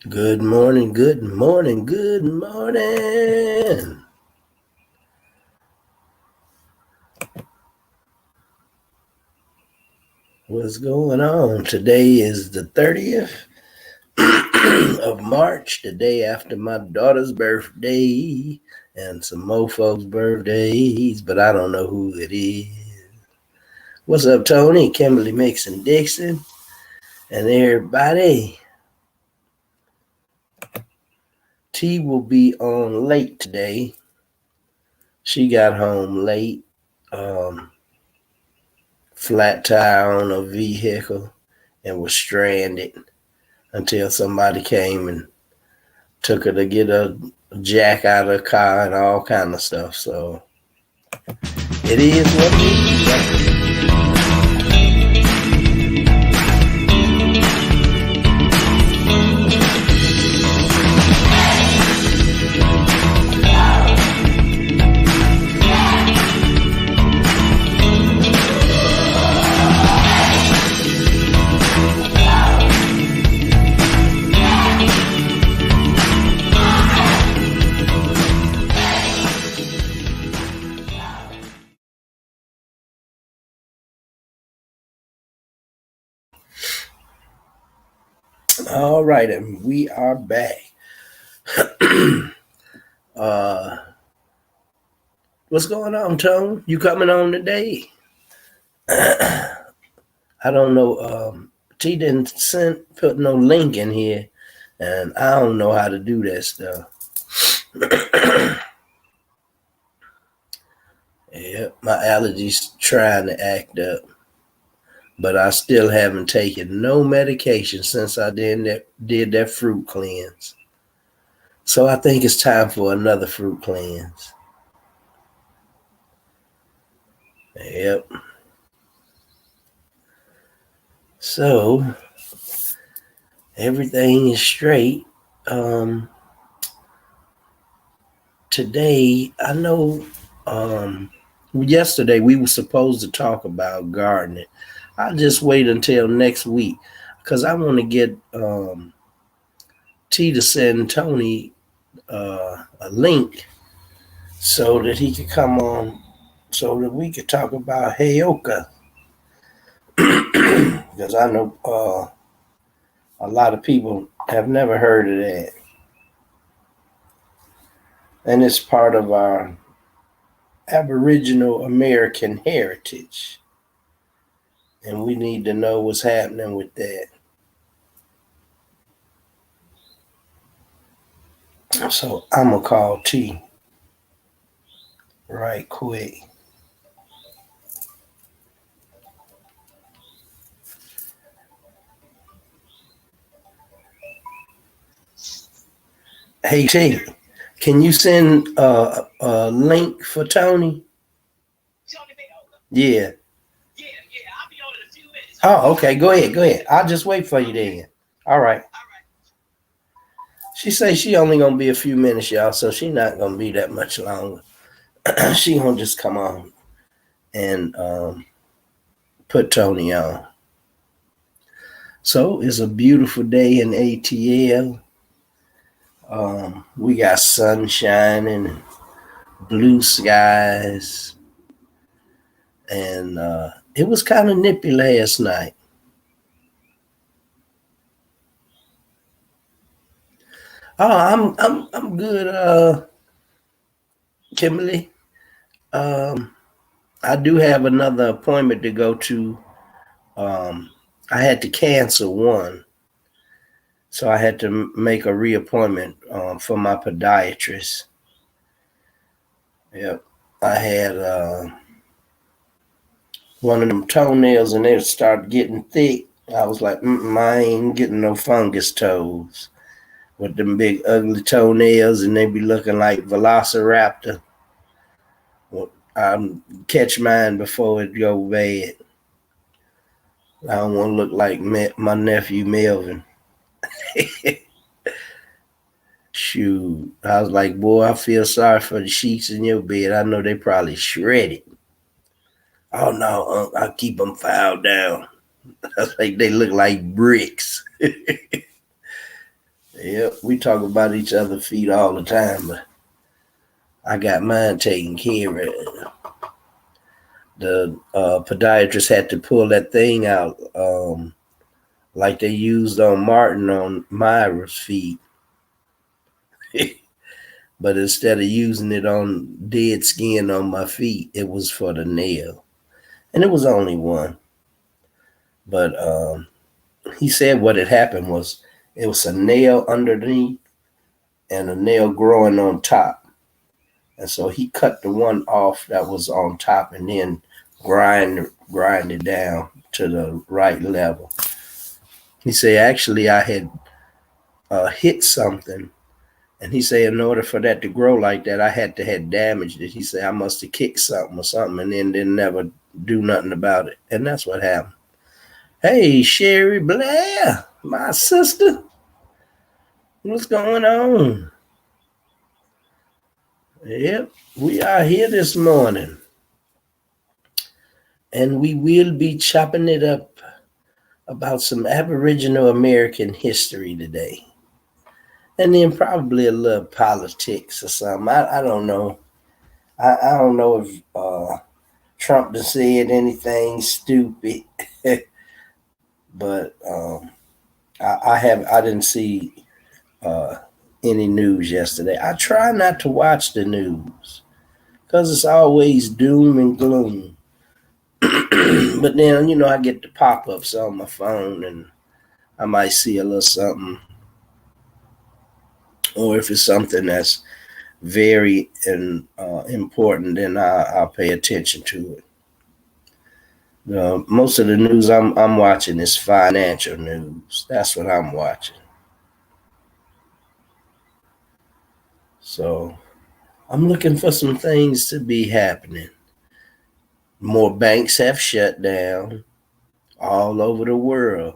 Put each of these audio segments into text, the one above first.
Good morning, good morning, good morning. What's going on? Today is the 30th of March, the day after my daughter's birthday and some more folks' birthdays, but I don't know who it is. What's up, Tony, Kimberly, Mixon, Dixon, and everybody? T will be on late today. She got home late. Flat tire on a vehicle and was stranded until somebody came and took her to get a jack out of the car and all kind of stuff. So it is what it is. All right, and we are back. What's going on, Tone? You coming on today? I don't know. T didn't put no link in here, and I don't know how to do that stuff. Yeah, my allergies trying to act up, but I still haven't taken no medication since I did that fruit cleanse. So I think it's time for another fruit cleanse. Yep. So everything is straight. Today, I know yesterday we were supposed to talk about gardening. I'll just wait until next week because I want to get T to send Tony a link so that he could come on so that we could talk about Heyoka. Because I know a lot of people have never heard of that. And it's part of our Aboriginal American heritage. And we need to know what's happening with that. So I'm going to call T right quick. Hey, T, can you send a link for Tony? Yeah. I'll be on in a few minutes. Oh, okay. Go ahead. I'll just wait for you then. All right. She say she only gonna be a few minutes, y'all, so she not gonna be that much longer. She gonna just come on and put Tony on. So it's a beautiful day in ATL. We got sunshine and blue skies, and it was kind of nippy last night. Oh, I'm good, Kimberly. I do have another appointment to go to. I had to cancel one, so I had to make a reappointment for my podiatrist. Yep, I had one of them toenails, and they started getting thick. I was like, I ain't getting no fungus toes with them big ugly toenails, and they be looking like Velociraptor. Well, I catch mine before it go bad. I don't want to look like my nephew Melvin. Shoot, I was like, boy, I feel sorry for the sheets in your bed. I know they probably shredded. Oh no, I keep them filed down. I was like, they look like bricks. Yep, we talk about each other's feet all the time, but I got mine taken care of. The podiatrist had to pull that thing out, like they used on Martin on Myra's feet. But instead of using it on dead skin on my feet, it was for the nail. And it was only one. But he said what had happened was it was a nail underneath and a nail growing on top. And so he cut the one off that was on top and then grind it down to the right level. He said, actually, I had hit something. And he said, in order for that to grow like that, I had to have damaged it. He said, I must have kicked something or something and then didn't never do nothing about it. And that's what happened. Hey, Sherry Blair, my sister. What's going on? Yep, we are here this morning. And we will be chopping it up about some Aboriginal American history today. And then probably a little politics or something. I don't know. I don't know if Trump done said anything stupid, but I didn't see any news yesterday. I try not to watch the news because it's always doom and gloom. But then I get the pop-ups on my phone and I might see a little something, or if it's something that's very important, then I'll pay attention to it. Most of the news I'm watching is financial news. That's what I'm watching. So I'm looking for some things to be happening. More banks have shut down all over the world.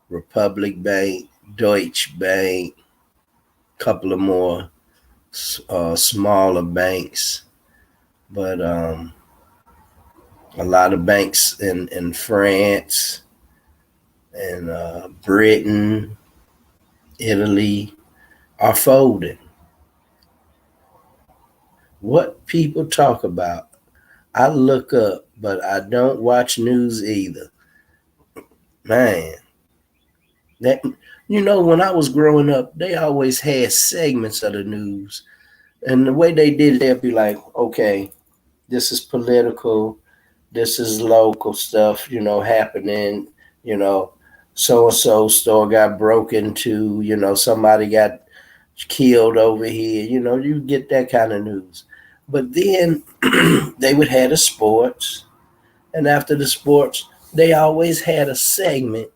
Republic Bank, Deutsche Bank, a couple of more smaller banks, but a lot of banks in France and Britain, Italy are folding. What people talk about, I look up, but I don't watch news either. Man, that when I was growing up, they always had segments of the news, and the way they did it, they'd be like, okay, this is political, this is local stuff, happening, so and so store got broken into, somebody got killed over here, you get that kind of news. But then they would have the sports, and after the sports, they always had a segment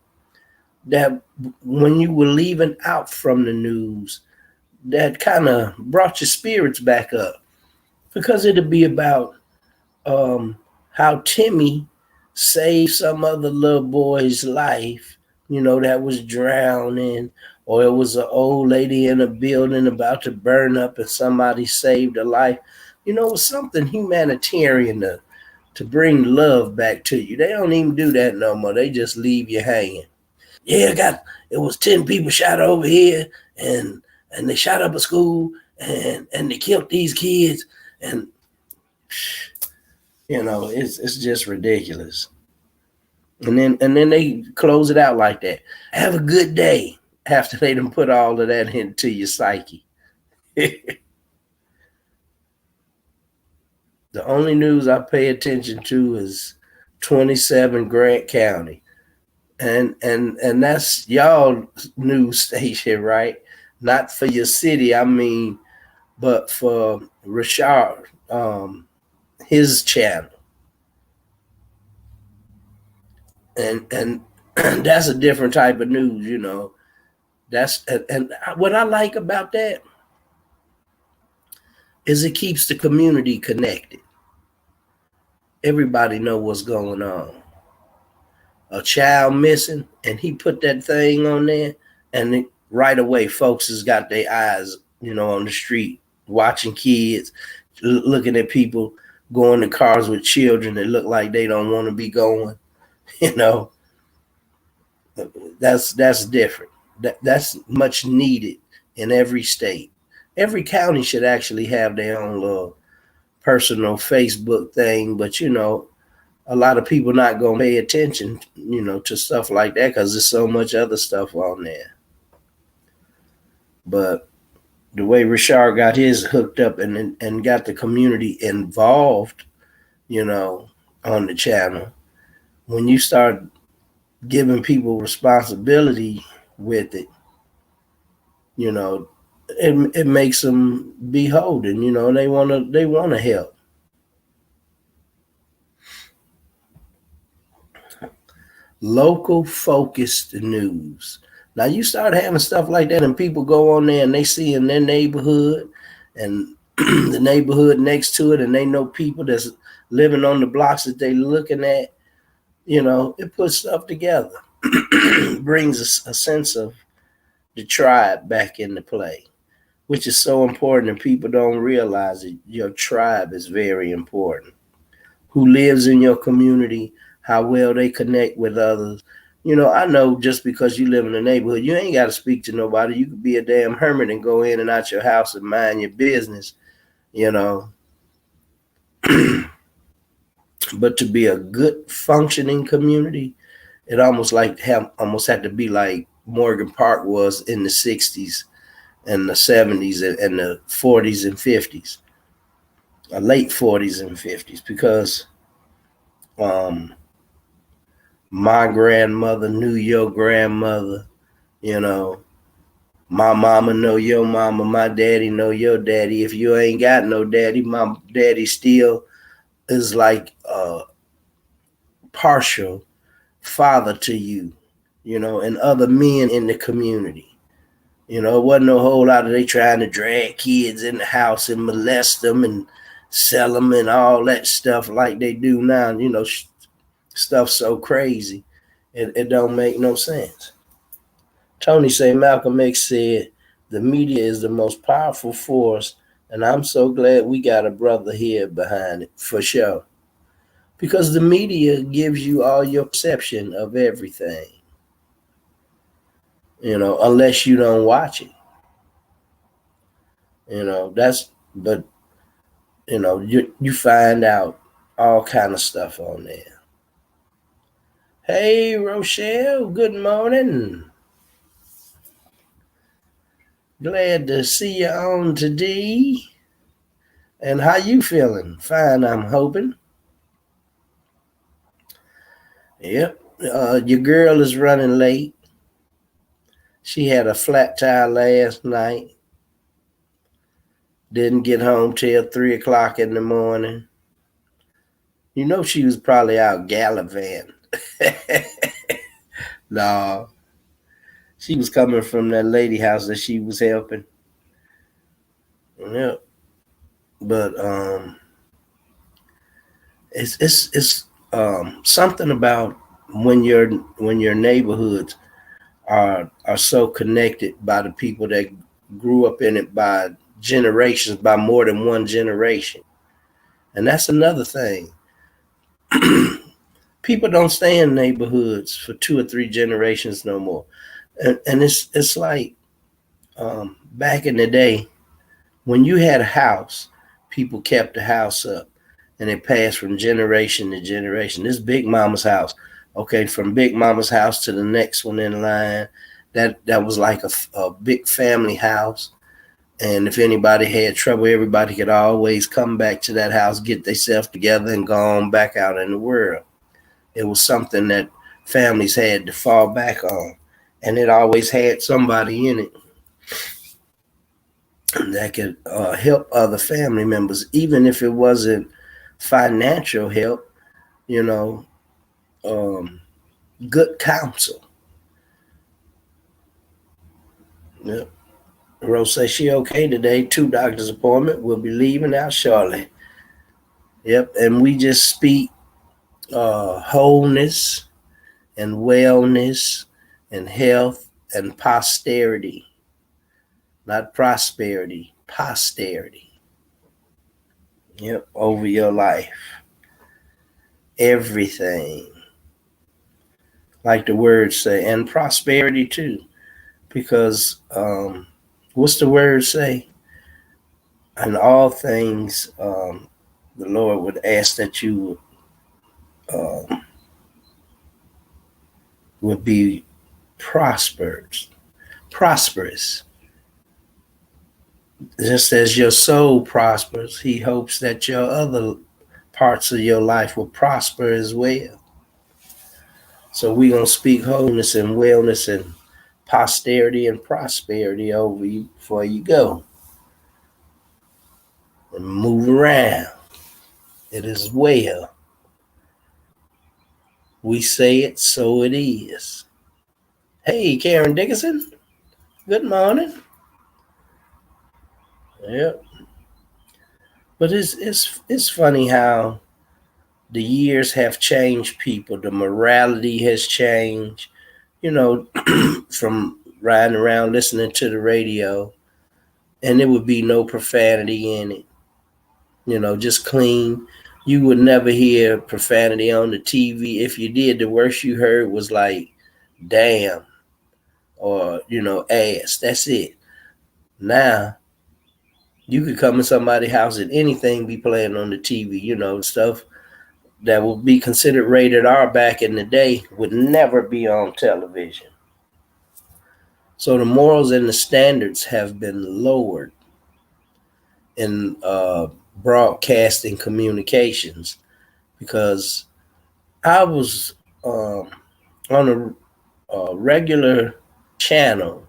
that when you were leaving out from the news, that kind of brought your spirits back up because it'd be about how Timmy saved some other little boy's life, that was drowning, or it was an old lady in a building about to burn up and somebody saved her life. It was something humanitarian to bring love back to you. They don't even do that no more. They just leave you hanging. Yeah, it was 10 people shot over here and they shot up a school and they killed these kids and it's just ridiculous. And then they close it out like that. Have a good day after they done put all of that into your psyche. The only news I pay attention to is 27 Grant County. And that's y'all news station, right? Not for your city, I mean, but for Richard, his channel. And that's a different type of news. That's and what I like about that is it keeps the community connected. Everybody know what's going on. A child missing, and he put that thing on there, and right away, folks has got their eyes, on the street, watching kids, looking at people going to cars with children that look like they don't want to be going. That's different. That's much needed in every state. Every county should actually have their own little personal Facebook thing, but a lot of people not gonna pay attention, to stuff like that because there's so much other stuff on there. But the way Rashard got his hooked up and got the community involved, on the channel, when you start giving people responsibility with it, it makes them beholden, they wanna help. Local focused news. Now you start having stuff like that, and people go on there and they see in their neighborhood and the neighborhood next to it, and they know people that's living on the blocks that they looking at. It puts stuff together, brings a sense of the tribe back into play, which is so important, and people don't realize it. Your tribe is very important. Who lives in your community, how well they connect with others. I know just because you live in a neighborhood, you ain't got to speak to nobody. You could be a damn hermit and go in and out your house and mind your business, But to be a good functioning community, it almost had to be like Morgan Park was in the 60s and the 70s and the 40s and 50s, late 40s and 50s, because my grandmother knew your grandmother, my mama know your mama, my daddy know your daddy. If you ain't got no daddy, my daddy still is like a partial father to you, and other men in the community. It wasn't a whole lot of they trying to drag kids in the house and molest them and sell them and all that stuff like they do now. Stuff so crazy, it don't make no sense. Tony say Malcolm X said the media is the most powerful force, and I'm so glad we got a brother here behind it for sure. Because the media gives you all your perception of everything, unless you don't watch it. But you find out all kind of stuff on there. Hey, Rochelle, good morning. Glad to see you on today. And how you feeling? Fine, I'm hoping. Yep. Your girl is running late. She had a flat tire last night. Didn't get home till 3 o'clock in the morning. She was probably out gallivanting. No. She was coming from that lady house that she was helping. Yeah. But it's something about when your neighborhoods are so connected by the people that grew up in it by generations, by more than one generation. And that's another thing. People don't stay in neighborhoods for 2 or 3 generations no more. And it's like back in the day, when you had a house, people kept the house up, and it passed from generation to generation. This Big Mama's house, okay, from Big Mama's house to the next one in line, that was like a big family house. And if anybody had trouble, everybody could always come back to that house, get themselves together, and go on back out in the world. It was something that families had to fall back on, and it always had somebody in it that could help other family members, even if it wasn't financial help, good counsel. Yep. Rose says she okay today. 2 doctor's appointment. We'll be leaving out shortly. Yep. And we just speak wholeness and wellness and health and posterity. Not prosperity, posterity. Yep, over your life. Everything. Like the words say, and prosperity too. because what's the word say? In all things, the Lord would ask that you would be prosperous. Just as your soul prospers, he hopes that your other parts of your life will prosper as well. So we're going to speak wholeness and wellness and posterity and prosperity over you before you go. And move around. It is well. We say it, so it is. Hey, Karen Dickinson. Good morning. Yep. But it's funny how the years have changed people. The morality has changed. You know, from riding around listening to the radio, and there would be no profanity in it. You know, just clean. You would never hear profanity on the TV. If you did, the worst you heard was like, damn, or, ass. That's it. Now, you could come in somebody's house and anything be playing on the TV, stuff that would be considered rated R back in the day would never be on television. So the morals and the standards have been lowered in broadcasting communications, because I was on a regular channel.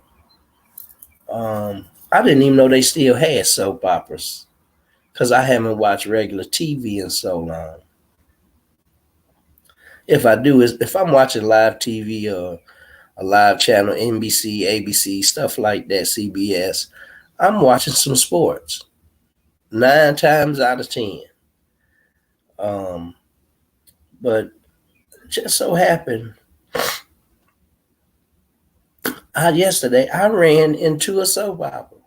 I didn't even know they still had soap operas, because I haven't watched regular TV in so long. If I do, is if I'm watching live TV or a live channel, NBC, ABC, stuff like that, CBS, I'm watching some sports 9 times out of 10. But just so happened, yesterday I ran into a soap opera.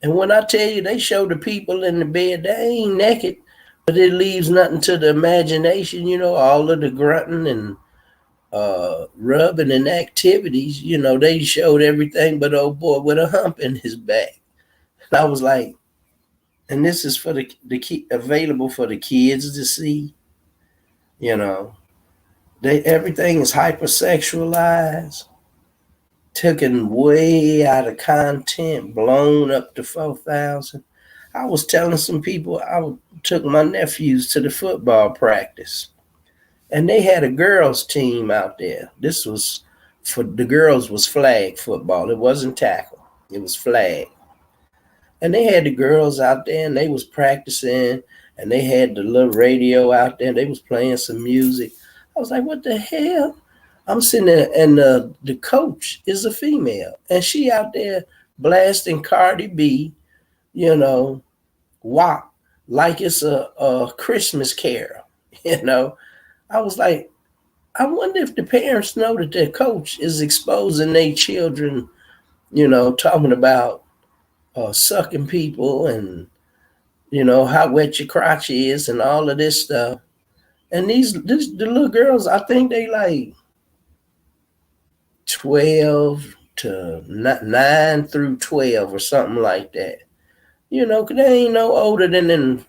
And when I tell you they show the people in the bed, they ain't naked, but it leaves nothing to the imagination, all of the grunting and rubbing and activities, they showed everything but old boy with a hump in his back. And I was like, and this is for the available for the kids to see, everything is hypersexualized, taken way out of content, blown up to 4,000. I was telling some people, I took my nephews to the football practice, and they had a girls team out there. This was for the girls was flag football. It wasn't tackle. It was flag. And they had the girls out there, and they was practicing, and they had the little radio out there, and they was playing some music. I was like, what the hell? I'm sitting there, and the coach is a female, and she out there blasting Cardi B, WAP, like it's a Christmas carol, I was like, I wonder if the parents know that their coach is exposing their children, talking about sucking people and, how wet your crotch is and all of this stuff. And the little girls, I think they like 12 to 9 through 12 or something like that. Because they ain't no older than in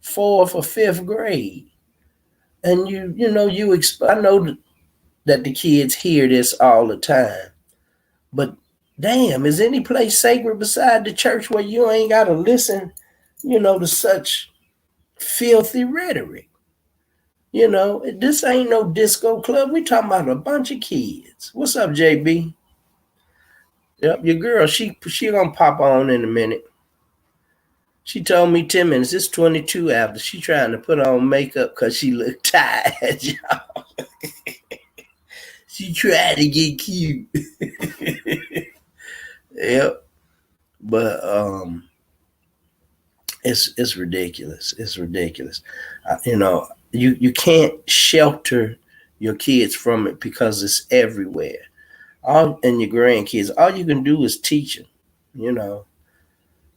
4th or 5th grade. And I know that the kids hear this all the time. But damn, is any place sacred beside the church where you ain't got to listen, to such filthy rhetoric? This ain't no disco club. We talking about a bunch of kids. What's up, JB? Yep, your girl, she gonna pop on in a minute. She told me 10 minutes. It's 22 after. She trying to put on makeup because she look tired, y'all. She tried to get cute. Yep. But it's ridiculous. It's ridiculous. You can't shelter your kids from it because it's everywhere. And your grandkids, all you can do is teach them,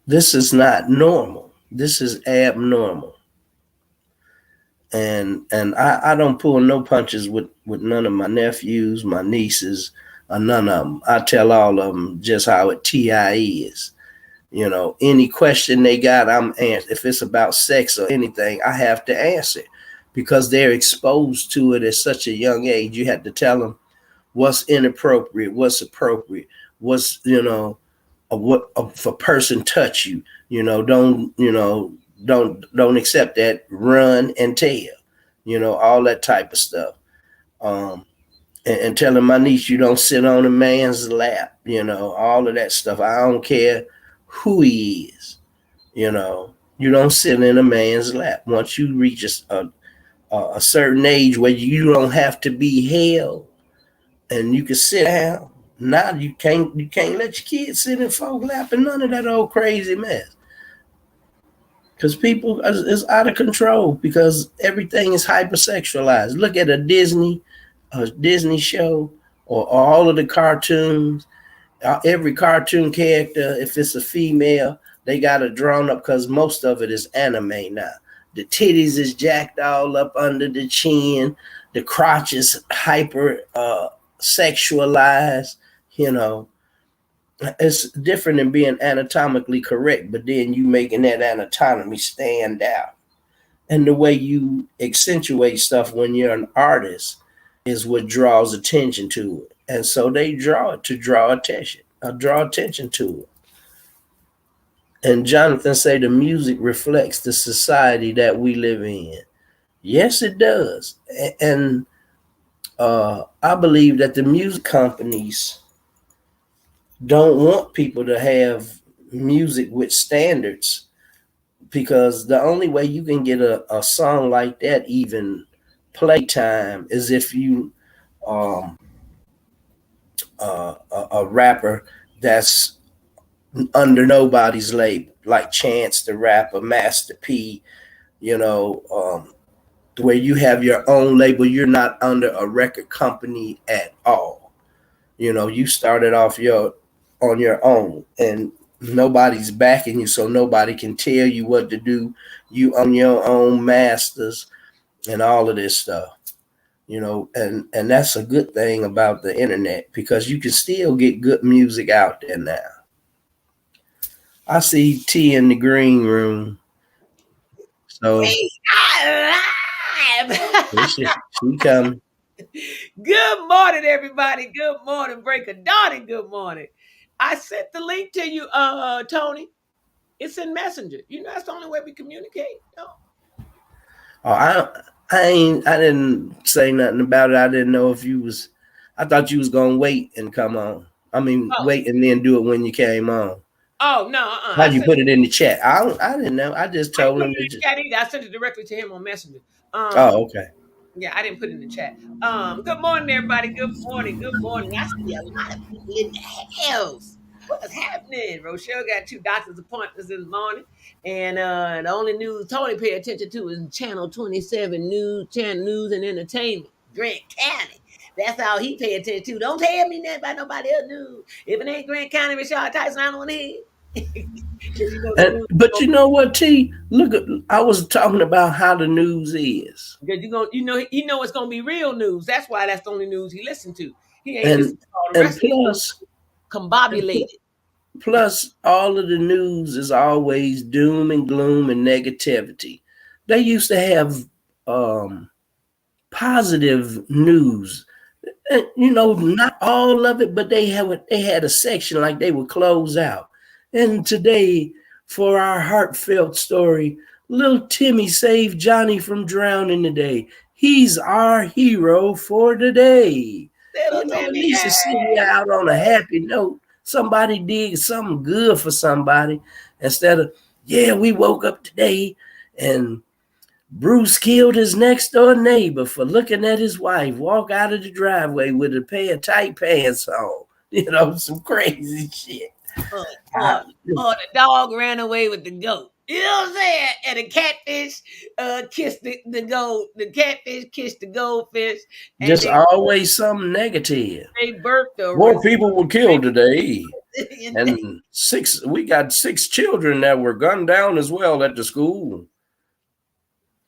This is not normal. This is abnormal. And I don't pull no punches with none of my nephews, my nieces, none of them. I tell all of them just how it TI is. You know, any question they got, I'm answer. If it's about sex or anything, I have to answer because they're exposed to it at such a young age. You have to tell them what's inappropriate, what's appropriate, what's, you know, what if a person touch you, don't accept that, run and tell, all that type of stuff. And telling my niece, you don't sit on a man's lap, all of that stuff. I don't care who he is, you don't sit in a man's lap. Once you reach a certain age where you don't have to be held and you can sit down, now you can't let your kids sit in folk lap and none of that old crazy mess. Because people is out of control because everything is hypersexualized. Look at a Disney show or all of the cartoons. Every cartoon character, if it's a female, they got it drawn up because most of it is anime now. The titties is jacked all up under the chin. The crotch is hyper sexualized. It's different than being anatomically correct, but then you making that anatomy stand out. And the way you accentuate stuff when you're an artist is what draws attention to it. And so they draw it to draw attention to it. And Jonathan say the music reflects the society that we live in. Yes, it does. And I believe that the music companies don't want people to have music with standards, because the only way you can get a song like that even playtime is if you a rapper that's under nobody's label, like Chance the Rapper, Master P, where you have your own label. You're not under a record company at all. You started off on your own and nobody's backing you, so nobody can tell you what to do. You own your own masters and all of this stuff, and that's a good thing about the internet because you can still get good music out there now. I see T in the green room. So we are live. she coming. Good morning, everybody. Good morning, Break of Dawn, and good morning. I sent the link to you, Tony. It's in Messenger. That's the only way we communicate. No. Oh, I didn't say nothing about it. I didn't know if you was. I thought you was gonna wait and come on. Wait and then do it when you came on. Oh no! How'd you put it in the chat? I didn't know. I just told him. I sent it directly to him on Messenger. Oh, okay. Yeah, I didn't put it in the chat. Good morning, everybody. Good morning. Good morning. I see a lot of people in the house. What's happening? Rochelle got 2 doctor's appointments this morning, and the only news Tony pay attention to is Channel 27 News and Entertainment, Grant County. That's all he pay attention to. Don't tell me nothing about nobody else news. If it ain't Grant County, Rashard Tyson, I don't want to hear. But you know what, T? Look, I was talking about how the news is. Because you know it's gonna be real news. That's why that's the only news he listened to. He ain't listened to all the rest plus, combobulated. Plus, all of the news is always doom and gloom and negativity. They used to have positive news. Not all of it, but they had a section like they would close out. And today, for our heartfelt story, little Timmy saved Johnny from drowning today. He's our hero for today. At least to see you out on a happy note. Somebody did something good for somebody instead of, we woke up today and Bruce killed his next door neighbor for looking at his wife walk out of the driveway with a pair of tight pants on. Some crazy shit. The dog ran away with the goat. You know what I'm saying? And the catfish kissed the goat. The catfish kissed the goldfish. Just always something negative. They birthed more people were killed today. And we got 6 children that were gunned down as well at the school.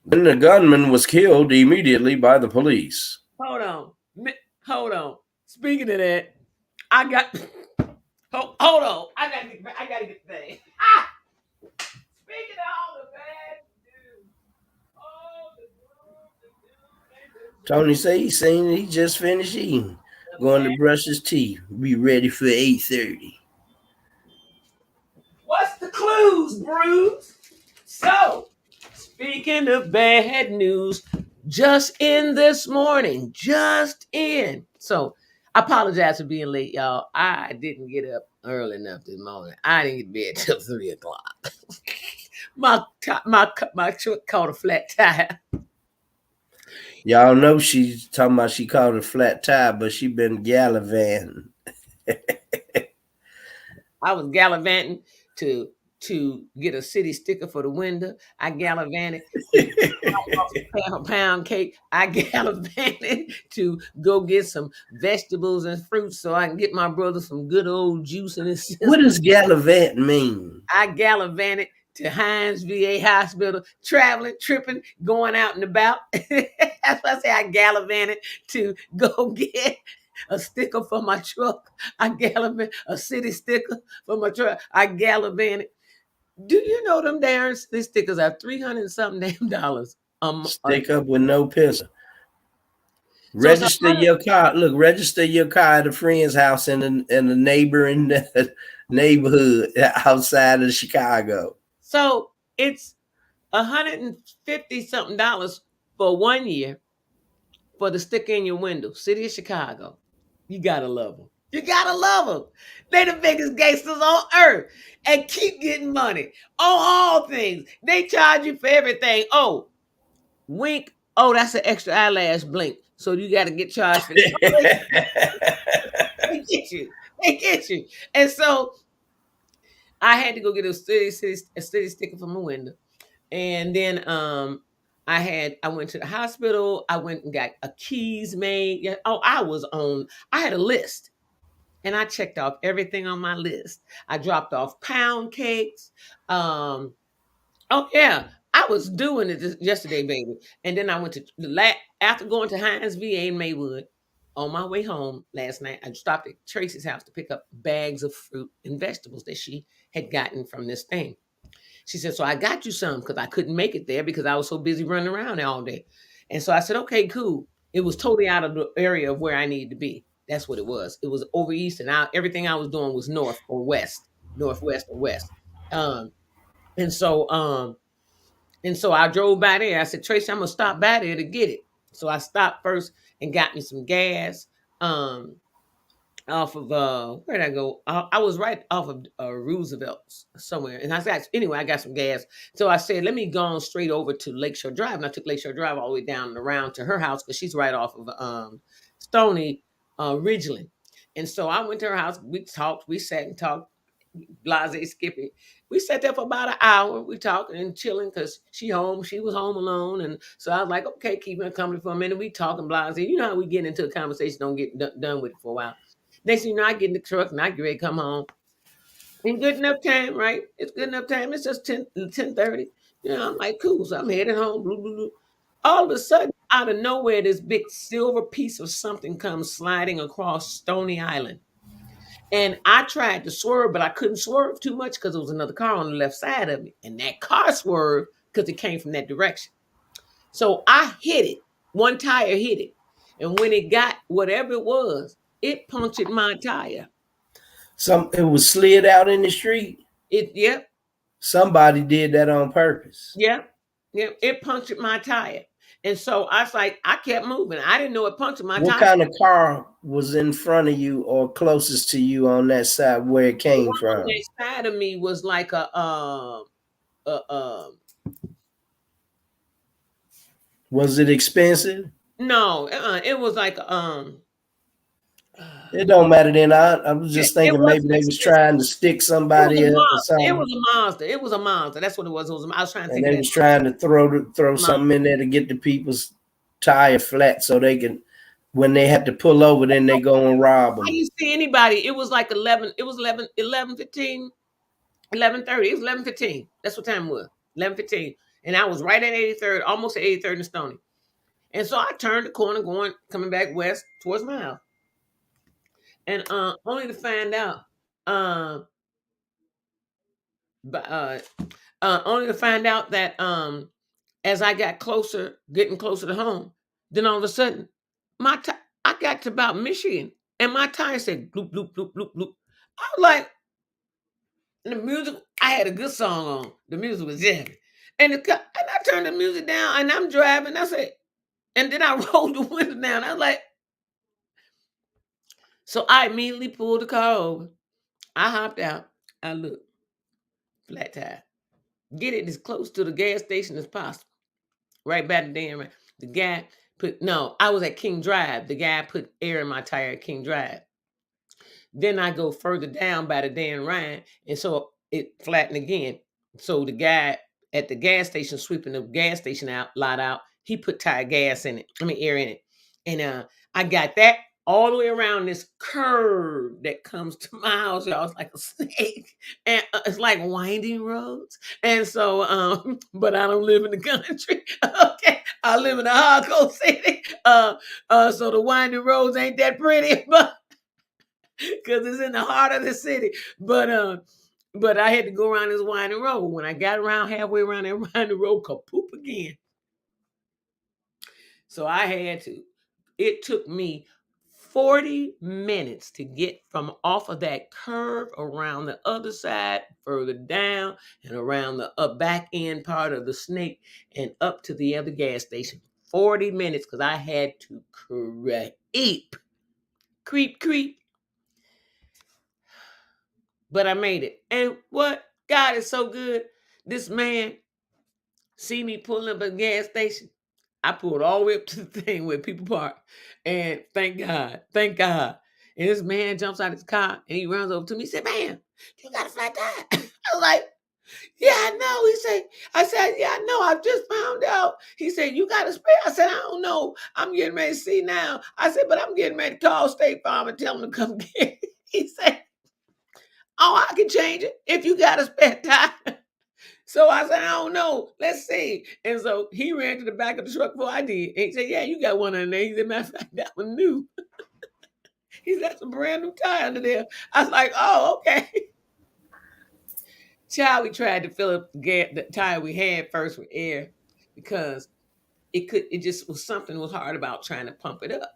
Then the gunman was killed immediately by the police. Hold on. Speaking of that, I got. Hold on. I gotta get the thing. Ah! Speaking of all the bad news, all the news. Tony say he seen it. He just finished eating. Going to brush his teeth. Be ready for 8:30. What's the clues, Bruce? So, speaking of bad news, just in this morning, just in. So, I apologize for being late, y'all. I didn't get up early enough this morning. I didn't get to bed till 3 o'clock. my truck caught a flat tire. Y'all know she's talking about she called it a flat tire, but she been gallivanting. I was gallivanting to get a city sticker for the window. I gallivanted to pound cake. I gallivanted to go get some vegetables and fruits so I can get my brother some good old juice in his system. What does gallivant mean? I gallivanted to Hines VA Hospital, traveling, tripping, going out and about. That's why I say I gallivanted to go get a sticker for my truck. I gallivanted a city sticker for my truck. I gallivanted. Do you know them darn these stickers are $300 and something damn dollars? Stick up with no pistol. Register your car. Look, register your car at a friend's house in the neighboring neighborhood outside of Chicago. So it's $150 something for 1 year for the sticker in your window. City of Chicago. You gotta love them. You gotta love them. They the biggest gangsters on earth and keep getting money on all things. They charge you for everything. Oh, wink. Oh, that's an extra eyelash blink. So you got to get charged for that. They get you. And so I had to go get a city sticker for my window. And then I went to the hospital. I went and got a keys made. Yeah. Oh, I had a list. And I checked off everything on my list. I dropped off pound cakes. Oh yeah, I was doing it yesterday, baby. And then I went to after going to Hines VA in Maywood. On my way home last night, I stopped at Tracy's house to pick up bags of fruit and vegetables that she had gotten from this thing. She said, "So I got you some because I couldn't make it there because I was so busy running around all day." And so I said, "Okay, cool." It was totally out of the area of where I needed to be. That's what it was. It was over east, and everything I was doing was north or west, northwest or west. And so I drove by there. I said, "Tracy, I'm gonna stop by there to get it." So I stopped first and got me some gas. Off of where did I go? I was right off of Roosevelt somewhere, and I said, anyway, I got some gas. So I said, let me go on straight over to Lakeshore Drive, and I took Lakeshore Drive all the way down and around to her house because she's right off of Stony Ridgeland. And so I went to her house. We talked. We sat and talked. Blase Skippy. We sat there for about an hour. We talking and chilling because she was home alone. And so I was like, okay, keeping her company for a minute. We talking Blase. You know how we get into a conversation, don't get done with it for a while. Next thing you know, I get in the truck and I get ready to come home. Ain't good enough time, right? It's good enough time. It's just 10:30. You know, I'm like, cool. So I'm headed home. Blah, blah, blah. All of a sudden, out of nowhere, this big silver piece of something comes sliding across Stony Island. And I tried to swerve, but I couldn't swerve too much because there was another car on the left side of me. And that car swerved because it came from that direction. So I hit it. One tire hit it. And when it got whatever it was, it punctured my tire. It was slid out in the street. Yep. Somebody did that on purpose. Yep. It punctured my tire. And so I was like, I kept moving. I didn't know it punctured my tire. What kind of car was in front of you or closest to you on that side where it came from? On that side of me was like Was it expensive? No, it was like it don't matter then. I was just thinking maybe they was trying to stick somebody up or something. It was a monster. That's what it was. I was trying to think. And they was trying to throw something in there to get the people's tire flat so they can, when they had to pull over, then they go and rob them. I didn't see anybody. It was like 11. It was 11:15, 11:30. It was 11:15. That's what time it was. 11:15. And I was right at 83rd, almost at 83rd and Stony. And so I turned the corner coming back west towards my house. And only to find out, um, but only to find out that as I got closer, getting closer to home, then all of a sudden, I got to about Michigan, and my tire said bloop bloop bloop bloop bloop. I was like, and the music. I had a good song on. The music was jamming, and and I turned the music down, and I'm driving. I said, and then I rolled the window down. I was like, so I immediately pulled the car over. I hopped out. I looked, flat tire. Get it as close to the gas station as possible. Right by the damn. The guy put no. I was at King Drive. The guy put air in my tire at King Drive. Then I go further down by the Dan Ryan, and so it flattened again. So the guy at the gas station sweeping the gas station lot out, he put tire gas in it. Air in it, and I got that all the way around this curve that comes to my house. Y'all, it's like a snake, and it's like winding roads. And so, but I don't live in the country. Okay, I live in a hardcore city. So the winding roads ain't that pretty, but because it's in the heart of the city. But I had to go around this winding road. When I got around halfway around that winding road, kapoop again. So I had to. It took me 40 minutes to get from off of that curve around the other side, further down, and around the back end part of the snake and up to the other gas station. 40 minutes because I had to creep. But I made it. And what? God is so good. This man see me pulling up at a gas station. I pulled all the way up to the thing where people park. And thank God. And this man jumps out of his car and he runs over to me. He said, "Man, you got a flat tire." I was like, "Yeah, I know." I said, "Yeah, I know. I just found out." He said, "You got a spare?" I said, "I don't know. I'm getting ready to see now." I said, "But I'm getting ready to call State Farm and tell them to come get it." He said, "Oh, I can change it if you got a spare tire." So I said, "I don't know. Let's see." And so he ran to the back of the truck before I did. And he said, "Yeah, you got one in there." He said, "Matter of fact, that one new." He said, "That's a brand new tire under there." I was like, "Oh, okay." Child, we tried to fill up the tire we had first with air because it just was something was hard about trying to pump it up.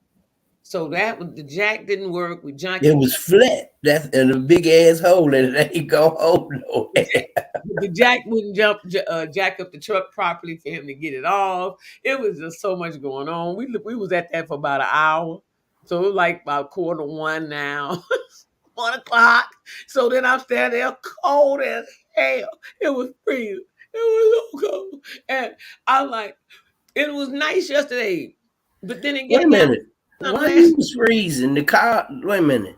So the jack didn't work. We junked It was flat. That's in a big ass hole and it ain't go hold no air. The jack wouldn't jack up the truck properly for him to get it off. It was just so much going on. We was at that for about an hour. So it was like about 1:15 now. 1:00. So then I'm standing there cold as hell. It was freezing. It was so cold. And I'm like, it was nice yesterday. But then again, Wait a minute. Why you was freezing? The car, wait a minute.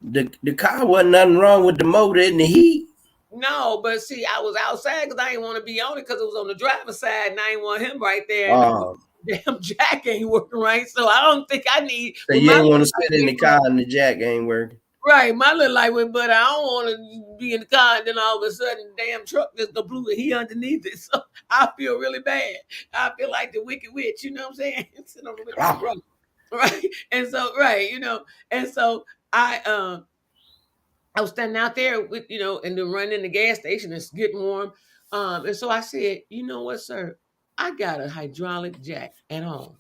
The car wasn't nothing wrong with the motor and the heat. No, but see, I was outside because I didn't want to be on it because it was on the driver's side and I didn't want him right there. And damn jack ain't working right. So I don't think I need. So you ain't want to sit in the car and the jack ain't working. Right, my little light went, but I don't want to be in the car and then all of a sudden the damn truck just go blue and he underneath it. So I feel really bad. I feel like the wicked witch, you know what I'm saying? Sitting on the truck. Right. And so, and so I was standing out there with, and then running the gas station. It's getting warm. And so I said, "You know what, sir? I got a hydraulic jack at home."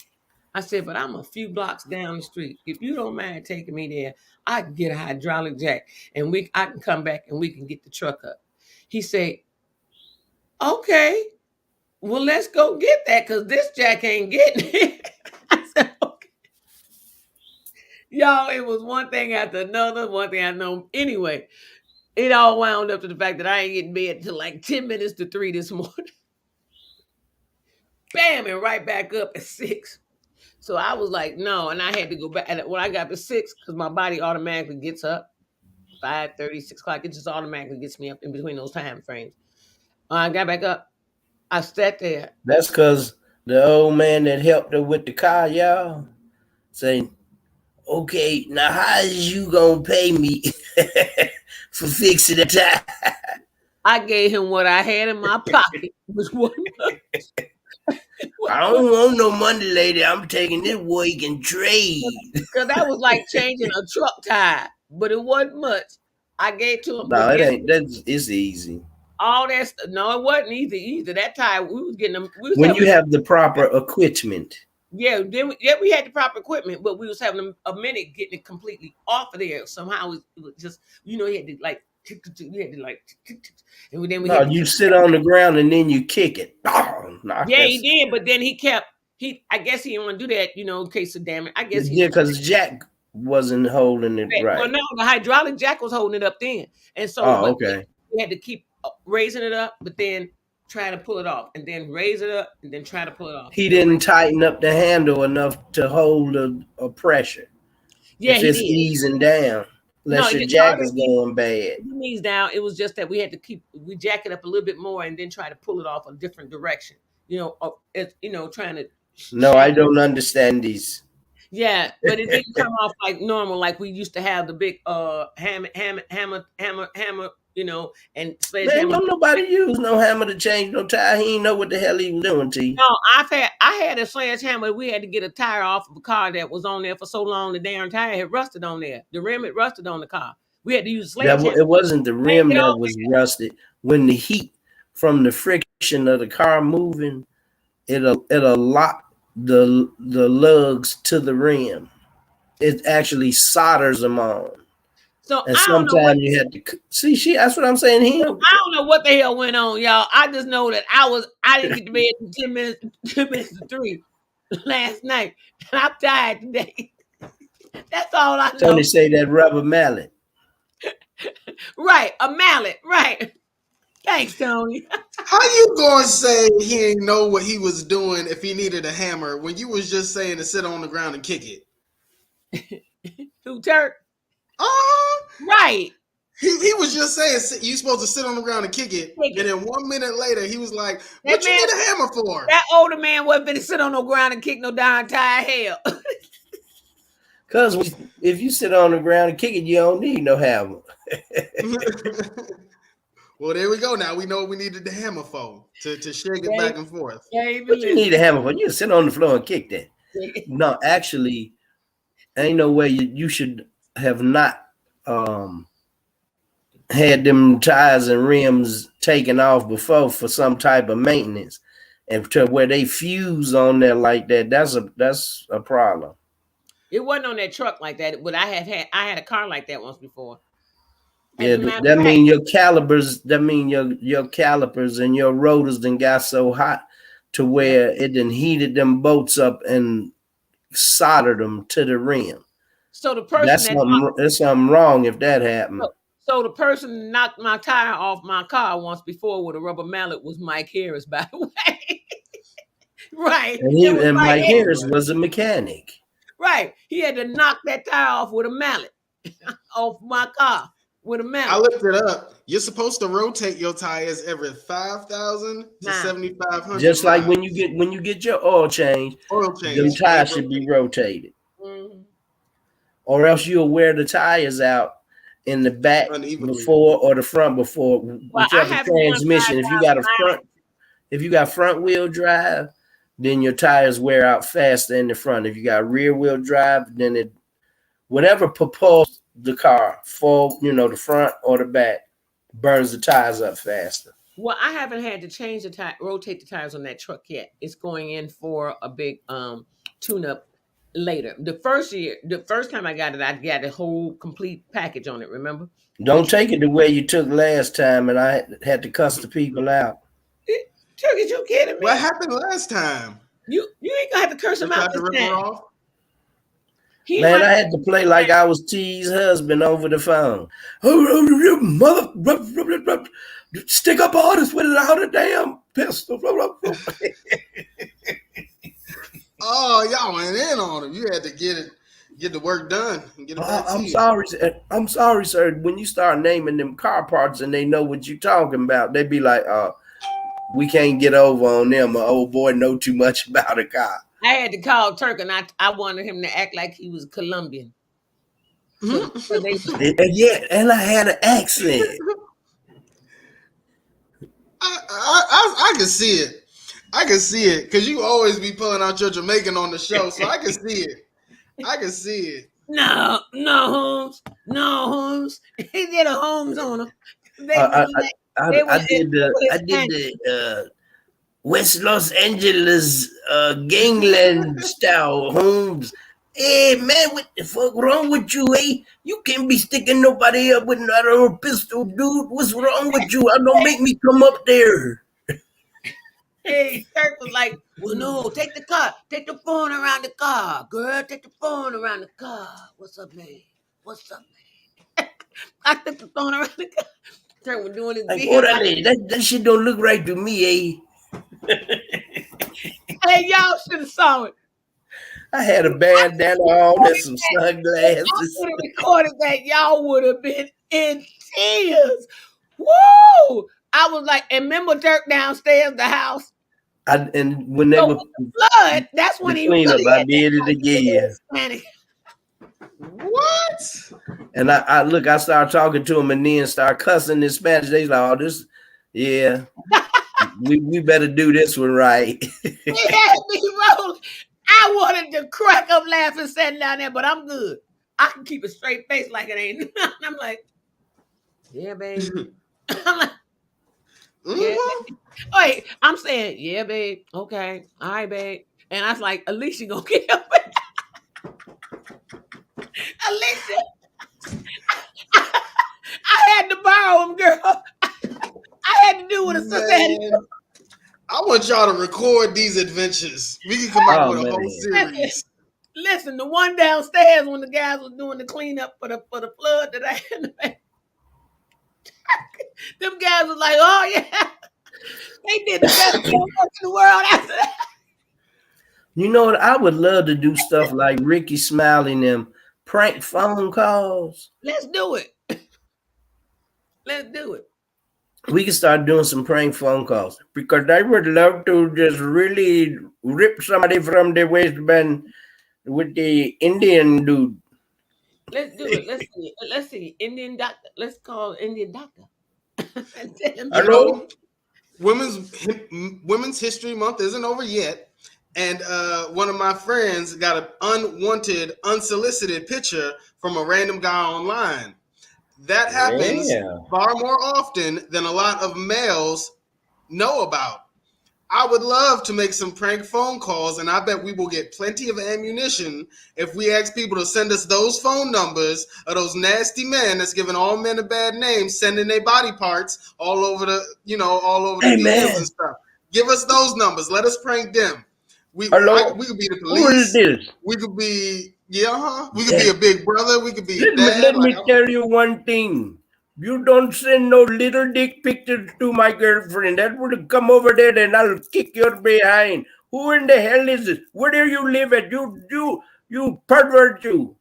I said, "But I'm a few blocks down the street. If you don't mind taking me there, I can get a hydraulic jack and I can come back and we can get the truck up." He said, "Okay, well, let's go get that because this jack ain't getting it." I said, "Okay." Y'all, it was one thing after another, one thing I know. Anyway, it all wound up to the fact that I ain't getting bed till like 10 minutes to 3 this morning. Bam, and right back up at 6. So I was like, no, and I had to go back. And when I got to 6, because my body automatically gets up, 5:30, 6 o'clock, it just automatically gets me up in between those time frames. I got back up. I sat there. That's because the old man that helped her with the car, y'all, saying, "Okay, now how is you gonna pay me for fixing the tire?" I gave him what I had in my pocket, which wasn't much. I don't want no money, lady. I'm taking this work and trade. Because that was like changing a truck tire, but it wasn't much. I gave to him, No, but it guess ain't. It's easy. all that. No, it wasn't easy either. That tire, we was getting them. We was When having, you have the proper equipment. yeah, we had the proper equipment, but we was having a minute getting it completely off of there. Somehow it was just, you had to like, we had to like, and then we No, had to, you sit on the ground and then you kick it. yeah, he did, but then I guess he didn't want to do that, in case of damage. I guess Yeah, because Jack wasn't holding it right. Well, no, the hydraulic jack was holding it up then, and so okay. we had to keep raising it up, but then try to pull it off, and then raise it up, and then try to pull it off. He didn't tighten up the handle enough to hold a pressure. Yeah, if he it's did. easing down, unless your jack is going bad. Knees down. It was just that we had to we jack it up a little bit more, and then try to pull it off a different direction. Trying to. No, I don't understand these. Yeah, but it didn't come off like normal, like we used to have the big hammer, and sledgehammer. Man, don't nobody use no hammer to change no tire. He ain't know what the hell he was doing to you. No, I had a sledgehammer. We had to get a tire off of a car that was on there for so long. The damn tire had rusted on there. The rim had rusted on the car. We had to use a sledgehammer. It wasn't the rim that was rusted. When the heat from the friction of the car moving, it'll lock the lugs to the rim. It actually solders them on. So and sometimes you had to see. That's what I'm saying. I don't know what the hell went on, y'all. I just know that I didn't get to bed until 10 minutes to 3 last night, and I'm tired today. That's all I know. Tony say that rubber mallet. Right, a mallet. Right. Thanks, Tony. How you gonna say he ain't know what he was doing if he needed a hammer when you was just saying to sit on the ground and kick it? Who, Turk? Right. He was just saying you supposed to sit on the ground and kick it, and then 1 minute later he was like, "What you need a hammer for?" That older man wasn't finna sit on no ground and kick no darn tire. Hell. Cause if you sit on the ground and kick it, you don't need no hammer. Well, there we go. Now we know what we needed the hammer for to shake it back and forth. What you need a hammer for? You sit on the floor and kick that. No, actually, ain't no way you should have not had them tires and rims taken off before for some type of maintenance, and to where they fuse on there like that. That's a problem. It wasn't on that truck like that, but I had a car like that once before. Yeah, that mean your calipers. That mean your calipers and your rotors then got so hot to where it then heated them bolts up and soldered them to the rim. So the person there's something wrong if that happened. So the person knocked my tire off my car once before with a rubber mallet was Mike Harris, by the way. Right. And Mike Harris was a mechanic. Right. He had to knock that tire off with a mallet off my car. With a mallet. I looked it up. You're supposed to rotate your tires every 5,000 to 7,500. Just like when you get your oil change, them tires should be rotated. Mm-hmm. Or else you'll wear the tires out in the back before or the front before, whichever transmission. If you got front wheel drive, then your tires wear out faster in the front. If you got rear wheel drive, then whatever propels the car for the front or the back burns the tires up faster. Well, I haven't had to change rotate the tires on that truck yet. It's going in for a big tune-up later. The first time I got it, I got a whole complete package on it. Remember? Don't take it the way you took last time, and I had to cuss the people out. Chuck, is you kidding me? What happened last time? You ain't gonna have to curse him out this time. Man, I had to play like I was T's husband over the phone. Oh, mother, stick up artist with it out a damn pistol. Oh, y'all went in on him. You had to get the work done. And get it I'm sorry, sir. When you start naming them car parts and they know what you're talking about, they be like, we can't get over on them. My old boy know too much about a car. I had to call Turk, and I wanted him to act like he was Colombian. And I had an accent. I can see it. I can see it because you always be pulling out your Jamaican on the show, so I can see it. I can see it. No, Holmes. No, Holmes. He did a Holmes on him. They I, was like, they I was did the West Los Angeles gangland style, Holmes. Hey man, what the fuck wrong with you? Hey, you can't be sticking nobody up with another pistol, dude. What's wrong with you? Don't make me come up there. Hey, Kirk was like, well, no, take the phone around the car, girl. Take the phone around the car. What's up, man? What's up, man? I took the phone around the car. Kirk was doing his Like, big. orderly, that shit don't look right to me, eh? Hey, y'all should have saw it. I had a bandana on and some I sunglasses. would have recorded that. Y'all would have been in tears. Woo! I was like, and remember Dirk downstairs the house? And when they So were with the flood, that's when he clean up, really I had did it again. Spanish. What? And I started talking to him and then started cussing in Spanish. They like, oh, this, yeah, we better do this one right. He had me rolling. I wanted to crack up laughing sitting down there, but I'm good. I can keep a straight face like it ain't nothing. I'm like, yeah, babe. I'm like, yeah. Wait, I'm saying, yeah, babe. Okay. All right, babe. And I was like, Alicia gonna get up. Alicia. I had to borrow him, girl. I had to do what a sister had to do. I want y'all to record these adventures. We can come out with a whole series. Listen, the one downstairs when the guys was doing the cleanup for the flood that I had to make. Them guys was like, oh yeah. They did the best work in the world after that. You know what? I would love to do stuff like Ricky Smiley and them prank phone calls. Let's do it. Let's do it. We can start doing some prank phone calls because I would love to just really rip somebody from the waistband with the Indian dude. Let's do it. Let's see. Indian doctor. Let's call Indian doctor. Hello? Women's History Month isn't over yet. And one of my friends got an unwanted, unsolicited picture from a random guy online. That happens far more often than a lot of males know about. I would love to make some prank phone calls, and I bet we will get plenty of ammunition if we ask people to send us those phone numbers of those nasty men that's giving all men a bad name, sending their body parts all over the DMs and stuff. Give us those numbers. Let us prank them. We could be the police. Who is this? We could be we could be a big brother. We could be a dad. Let me tell you one thing. You don't send no little dick pictures to my girlfriend. That would come over there and I'll kick your behind. Who in the hell is this? Where do you live at? You pervert you.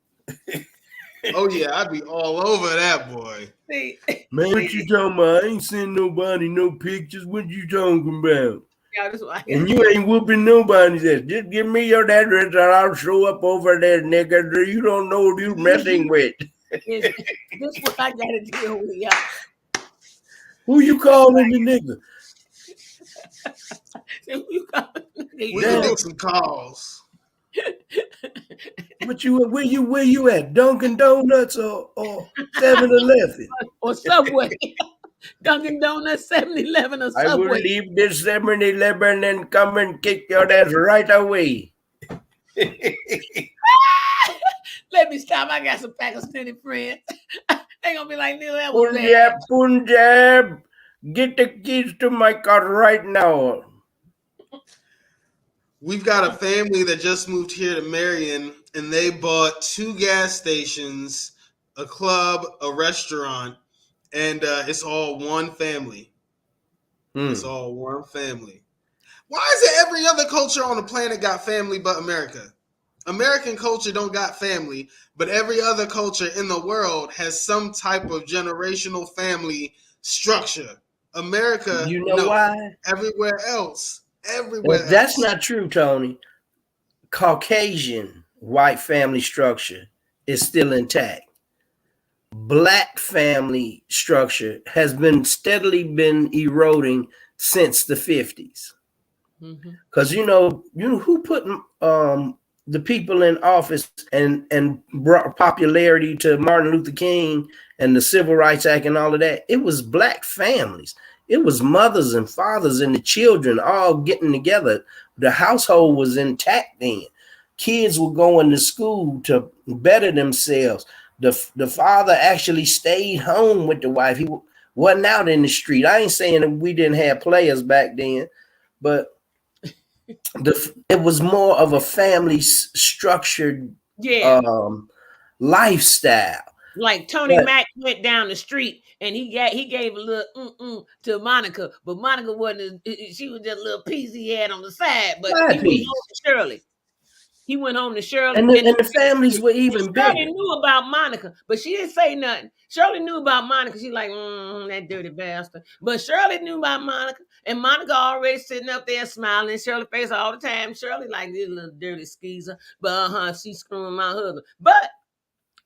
Oh yeah, I'd be all over that boy. See, man, what you talking about? I ain't sending nobody no pictures. What you talking about? And you ain't whooping nobody's ass. Just give me your address and I'll show up over there, nigga. You don't know who you're messing with. This is what I gotta deal with, y'all. Who you calling the nigga? Who you calling? We can do some calls. Where you at? Dunkin' Donuts or 7-Eleven? Or Subway. Dunkin' Donuts, 7-Eleven, or Subway. I will leave this 7-Eleven and come and kick your ass right away. Let me stop. I got some Pakistani friends. They gonna be like, Neil, that was Punjab, get the keys to my car right now. We've got a family that just moved here to Marion, and they bought 2 gas stations, a club, a restaurant, and it's all one family. It's all one family. Why is it every other culture on the planet got family but America? American culture don't got family, but every other culture in the world has some type of generational family structure. America, you know why? Everywhere else. That's not true, Tony. Caucasian white family structure is still intact. Black family structure has been steadily eroding since the 50s. Because you know who put the people in office and brought popularity to Martin Luther King and the Civil Rights Act and all of that. It was black families. It was mothers and fathers and the children all getting together. The household was intact then. Kids were going to school to better themselves. The father actually stayed home with the wife. He wasn't out in the street. I ain't saying that we didn't have players back then, but it was more of a family structured lifestyle. Like Tony Mack went down the street and he gave a little to Monica, but Monica wasn't. She was just a little piece he had on the side. But he went home to Shirley. He went home to Shirley, and the families were even bigger. Shirley knew about Monica, but she didn't say nothing. Shirley knew about Monica. She's like, that dirty bastard. But Shirley knew about Monica, and Monica already sitting up there smiling in Shirley's face all the time. Shirley like this little dirty skeezer, but she's screwing my husband. But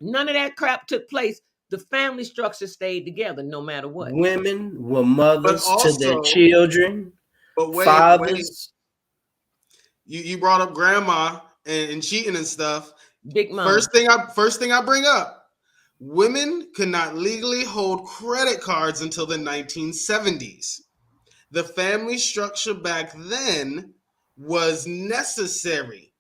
none of that crap took place. The family structure stayed together no matter what. Women were mothers to their children, fathers. You brought up grandma and cheating and stuff. Big mom. First thing I bring up, women could not legally hold credit cards until the 1970s. The family structure back then was necessary.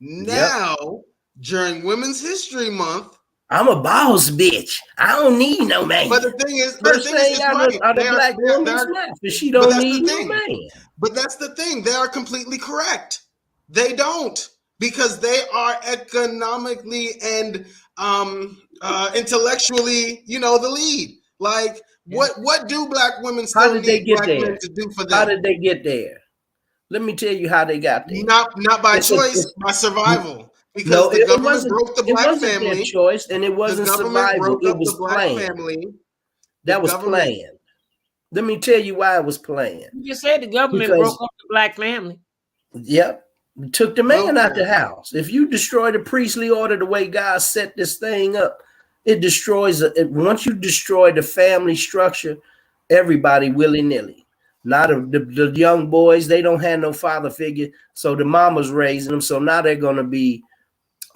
Now, during Women's History Month, I'm a boss bitch. I don't need no man. But the thing is, she don't need no man. But that's the thing. They are completely correct. They don't, because they are economically and intellectually, the lead. Like, what do black women still need black men to do for them? How did they get there? Let me tell you how they got there. Not by choice, by survival. Because the government broke the black family. It wasn't choice, and it wasn't survival. It was planned. That was planned. Let me tell you why it was planned. You just said the government broke up the black family. Yep. Took the man out the house. If you destroy the priestly order the way God set this thing up, it destroys it. Once you destroy the family structure, everybody willy-nilly. Now the young boys, they don't have no father figure, so the mama's raising them. So now they're going to be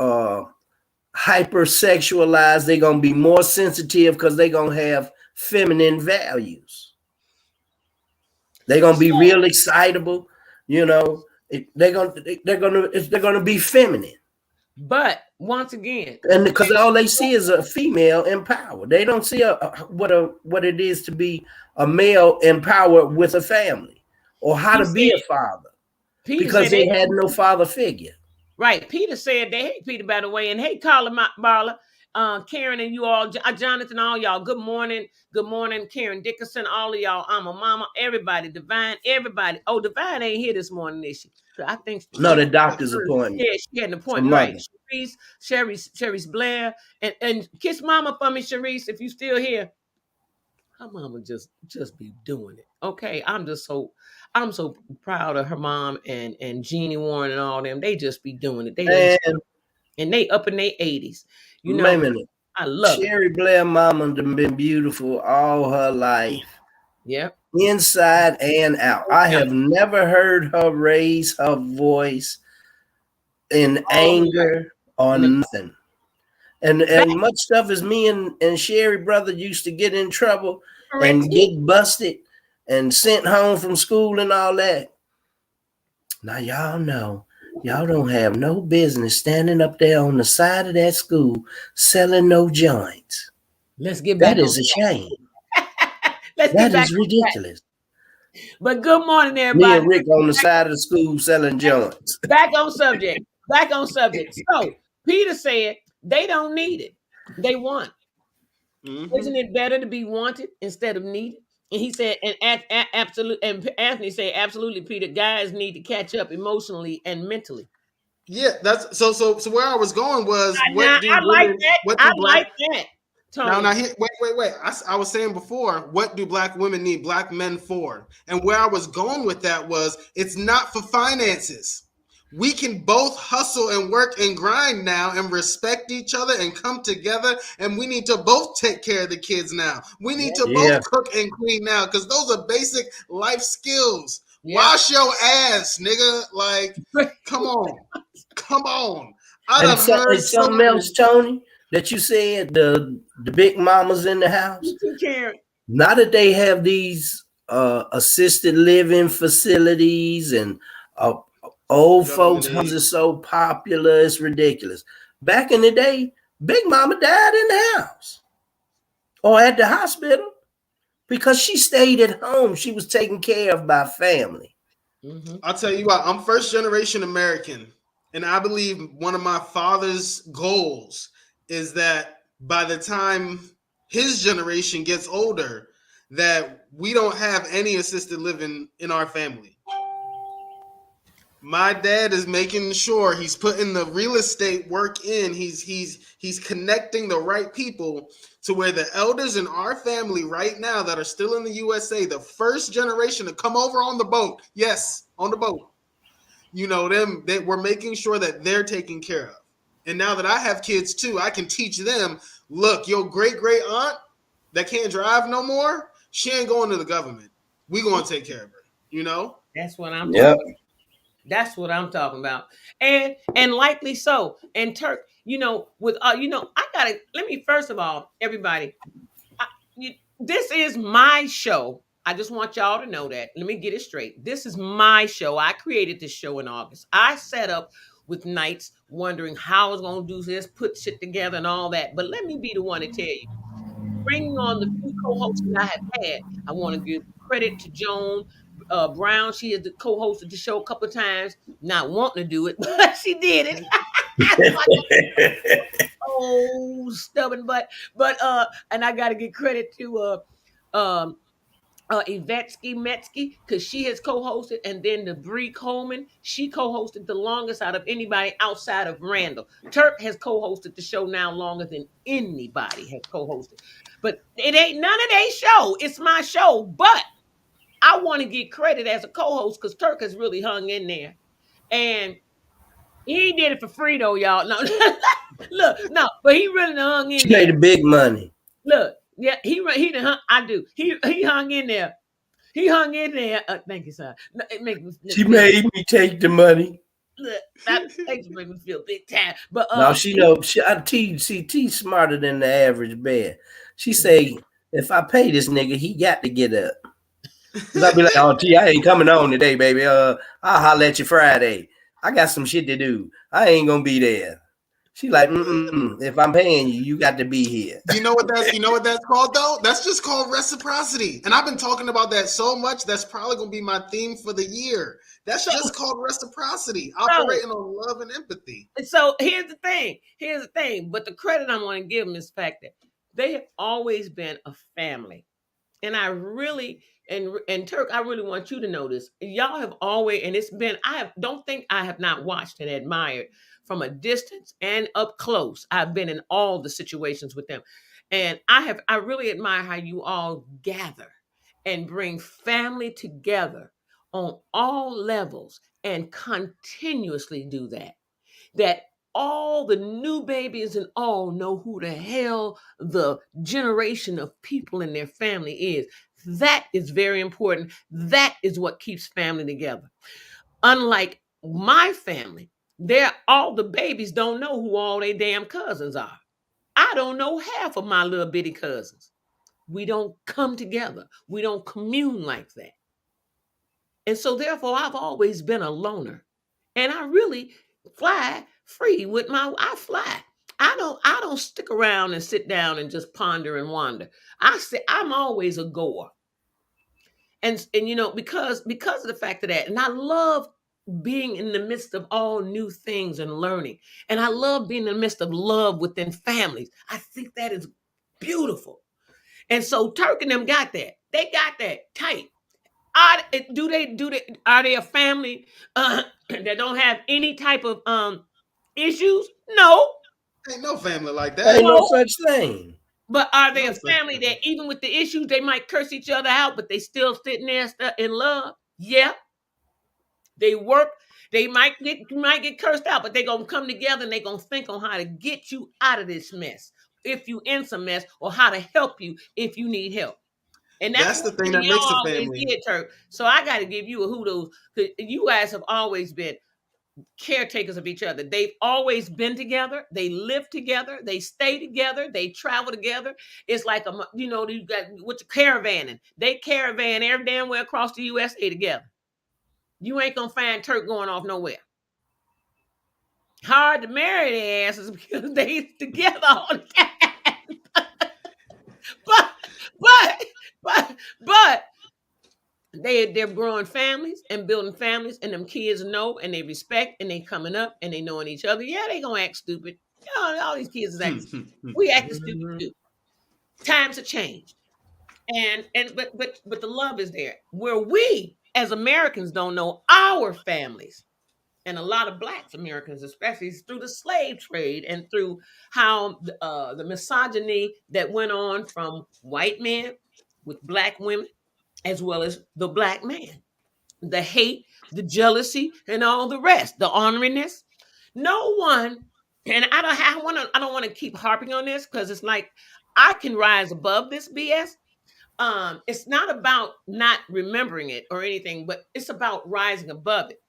hypersexualized. They're going to be more sensitive because they're going to have feminine values. They're going to be real excitable, they're going to be feminine. But once again, and because all they see is a female empowered, they don't see what it is to be a male empowered with a family, or how to be a father, because they had no father figure. Right. Peter said that. Hey, Peter, by the way, and hey, Carla Marla, Karen, and you all, Jonathan, all y'all. Good morning. Good morning, Karen Dickerson, all of y'all. I'm a mama, everybody, Divine, everybody. Oh, Divine ain't here this morning, is she? I think the doctor's appointment. Yeah, she had an appointment, right? Sharice Blair, and kiss mama for me, Sharice, if you still here. Her mama just be doing it. Okay, I'm so proud of her mom and Jeannie Warren and all them. They just be doing it. And they up in their 80s. I love Sherry Blair mama been beautiful all her life. Yep. Inside and out. I have never heard her raise her voice in anger or nothing. And much stuff as me and Sherry brother used to get in trouble and get busted and sent home from school and all that. Now y'all know, y'all don't have no business standing up there on the side of that school selling no joints. Let's get back. That is a shame. That is ridiculous. But good morning, everybody. Me and Rick on the side of the school selling joints. Back on subject. So Peter said they don't need it. They want. Mm-hmm. Isn't it better to be wanted instead of needed? And he said, absolutely. And Anthony said, absolutely, Peter. Guys need to catch up emotionally and mentally. Yeah, that's so. Where I was going was, I like that. Tony. Now, wait. I was saying before, what do black women need black men for? And where I was going with that was, it's not for finances. We can both hustle and work and grind now and respect each other and come together. And we need to both take care of the kids now. We need to both cook and clean now, because those are basic life skills. Wash your ass, nigga. Like, come on. I and done heard something else, Tony, that you said, the big mamas in the house. Now that they have these assisted living facilities and old folks' homes are so popular, it's ridiculous. Back in the day, Big Mama died in the house or at the hospital because she stayed at home. She was taken care of by family. Mm-hmm. I'll tell you what, I'm first generation American, and I believe one of my father's goals is that by the time his generation gets older, that we don't have any assisted living in our family. My dad is making sure he's putting the real estate work in. He's connecting the right people to where the elders in our family right now that are still in the USA, the first generation to come over on the boat. Yes, on the boat. You know, we're making sure that they're taken care of. And now that I have kids too, I can teach them, look, your great aunt that can't drive no more, she ain't going to the government. We going to take care of her, you know? That's what I'm talking about. That's what I'm talking about. And likely so. And Turk, you know, with let me first of all, everybody, this is my show. I just want y'all to know that. Let me get it straight. This is my show. I created this show in August. I set up with nights wondering how I was going to do this, put shit together and all that. But let me be the one to tell you. Bringing on the few co-hosts that I have had, I want to give credit to Joan Brown. She has co-hosted the show a couple of times, not wanting to do it, but she did it. Oh, stubborn butt. But and I got to give credit to Yvetsky Metsky, because she has co-hosted, and then the Bree Coleman, she co-hosted the longest out of anybody outside of Randall. Turk has co-hosted the show now longer than anybody has co-hosted. But it ain't none of their show. It's my show. But I want to get credit as a co-host because Turk has really hung in there. And he did it for free though, y'all. No, look, no, but he really hung in there. She made the big money. Look, yeah, he I do. He hung in there. He hung in there. Thank you, sir. It makes me. She made me take the money. Look, that makes me feel big time. But now she know T smarter than the average bear. She say, if I pay this nigga, he got to get up. Cause I be like, oh T, I ain't coming on today, baby. I'll holler at you Friday. I got some shit to do. I ain't gonna be there. She like, if I'm paying you, you got to be here. You know what that's called though? That's just called reciprocity. And I've been talking about that so much. That's probably gonna be my theme for the year. That's just called reciprocity, operating on love and empathy. So here's the thing. But the credit I want to give them is the fact that they have always been a family. And I really, and Turk, I really want you to know this. Y'all have always, and it's been, don't think I have not watched and admired from a distance and up close. I've been in all the situations with them. And I really admire how you all gather and bring family together on all levels and continuously do that. That all the new babies and all know who the hell the generation of people in their family is. That is very important. That is what keeps family together. Unlike my family, all the babies don't know who all their damn cousins are. I don't know half of my little bitty cousins. We don't come together. We don't commune like that. And so therefore, I've always been a loner. And I really fly free with I fly. I don't stick around and sit down and just ponder and wander. I'm always a goer. And you know, because of the fact of that, and I love being in the midst of all new things and learning. And I love being in the midst of love within families. I think that is beautiful. And so Turk and them got that. They got that tight. Are they a family that don't have any type of issues? No. Ain't no family like that. Ain't no such thing. But are they a family that even with the issues, they might curse each other out, but they still sitting there in love? Yeah. They work. They might get cursed out, but they're going to come together and they're going to think on how to get you out of this mess if you in some mess, or how to help you if you need help. And that's the thing that makes a family. Did, Turk. So I got to give you a hoodoo, because you guys have always been caretakers of each other. They've always been together. They live together. They stay together. They travel together. It's like you got with the caravanning. They caravan every damn way across the USA together. You ain't gonna find Turk going off nowhere. Hard to marry their asses because they together all the time. but they're growing families and building families, and them kids know, and they respect, and they coming up, and they knowing each other. Yeah, they gonna act stupid. All these kids is acting stupid. We acting stupid too. Times have changed, but the love is there. Where we as Americans don't know our families, and a lot of Black Americans, especially through the slave trade and through how the misogyny that went on from white men with Black women, as well as the Black man, the hate, the jealousy, and all the rest, the honoriness. No one, and I don't want to keep harping on this, because it's like I can rise above this BS. It's not about not remembering it or anything, but it's about rising above it.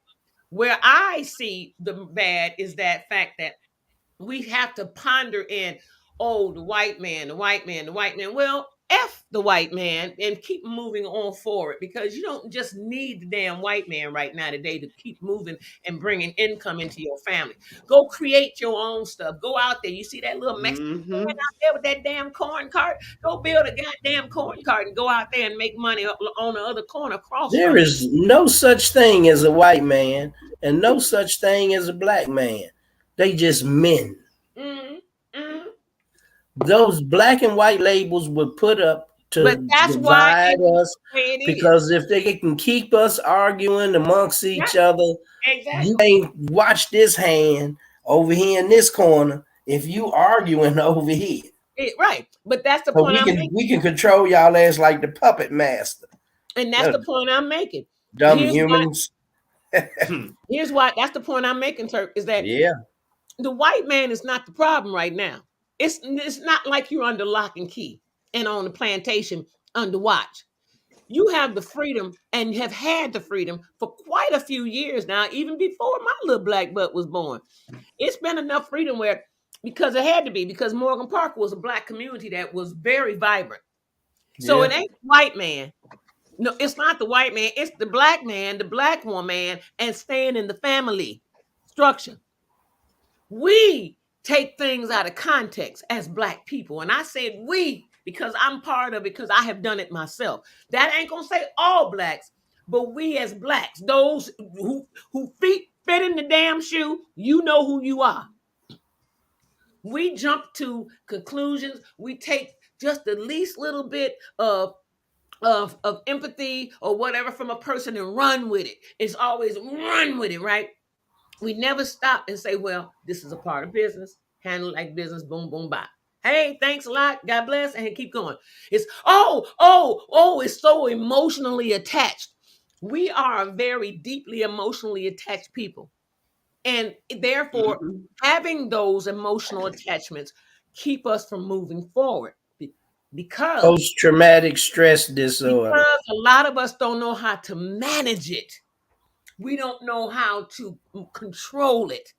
Where I see the bad is that fact that we have to ponder in, the white man, the white man, the white man. Well, F the white man and keep moving on forward, because you don't just need the damn white man right now today to keep moving and bringing income into your family. Go create your own stuff. Go out there. You see that little Mexican man out there with that damn corn cart? Go build a goddamn corn cart and go out there and make money on the other corner across. There is no such thing as a white man and no such thing as a Black man. They just men. Those black and white labels were put up to divide us, because if they can keep us arguing amongst each other, you ain't watch this hand over here in this corner if you arguing over here. Right. But that's the point I'm making. We can control y'all ass like the puppet master. And that's the point I'm making. Dumb humans. Here's why. That's the point I'm making, Turk, is that the white man is not the problem right now. It's not like you're under lock and key and on the plantation under watch. You have the freedom and have had the freedom for quite a few years now, even before my little black butt was born. It's been enough freedom because it had to be, because Morgan Park was a Black community that was very vibrant. So it ain't the white man. No, it's not the white man. It's the black man, the Black woman, and staying in the family structure. We take things out of context as Black people. And I said we, because I'm part of it, because I have done it myself. That ain't gonna say all Blacks, but we as Blacks, those who feet fit in the damn shoe, you know who you are. We jump to conclusions. We take just the least little bit of empathy or whatever from a person and run with it. It's always run with it, right? We never stop and say, well, this is a part of business. Handle it like business. Boom, boom, bye. Hey, thanks a lot. God bless. And keep going. It's, it's so emotionally attached. We are very deeply emotionally attached people. And therefore, having those emotional attachments keep us from moving forward. Because post-traumatic stress disorder. Because a lot of us don't know how to manage it. We don't know how to control it.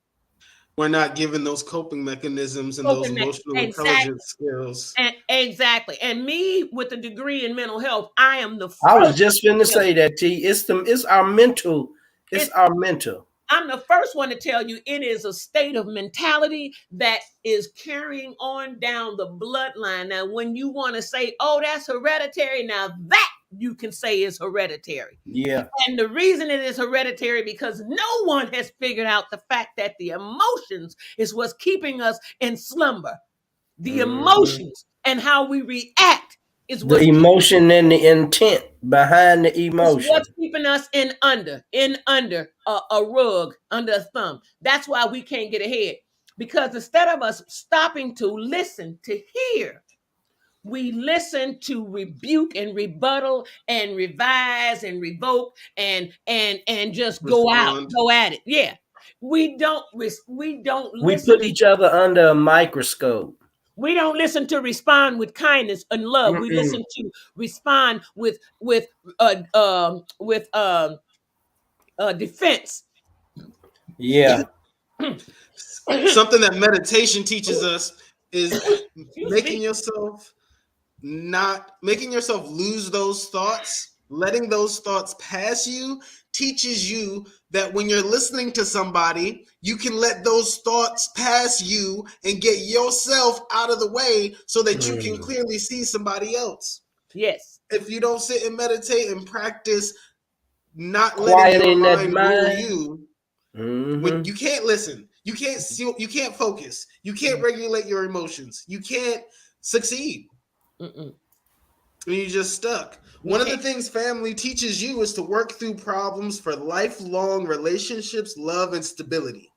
We're not given those coping mechanisms and those emotional intelligence skills. Exactly. And me with a degree in mental health, I am the first. I was just going to say that, T. It's our mental. It's our mental. I'm the first one to tell you it is a state of mentality that is carrying on down the bloodline. Now, when you want to say, oh, that's hereditary, now that you can say is hereditary. Yeah. And the reason it is hereditary because no one has figured out the fact that the emotions is what's keeping us in slumber. The emotions and how we react is the emotion and the intent behind the emotion. What's keeping us in under a rug, under a thumb. That's why we can't get ahead. Because instead of us stopping to listen, to hear, we listen to rebuke and rebuttal and revise and revoke and just go at it. Yeah. We don't listen. We put each other under a microscope. We don't listen to respond with kindness and love. We listen to respond with defense. Yeah. Something that meditation teaches us is making yourself lose those thoughts, letting those thoughts pass you teaches you that when you're listening to somebody, you can let those thoughts pass you and get yourself out of the way so that you can clearly see somebody else. Yes. If you don't sit and meditate and practice not letting your mind rule you, when you can't listen, you can't focus, you can't regulate your emotions, you can't succeed. And you're just stuck. One of the things family teaches you is to work through problems for lifelong relationships, love, and stability.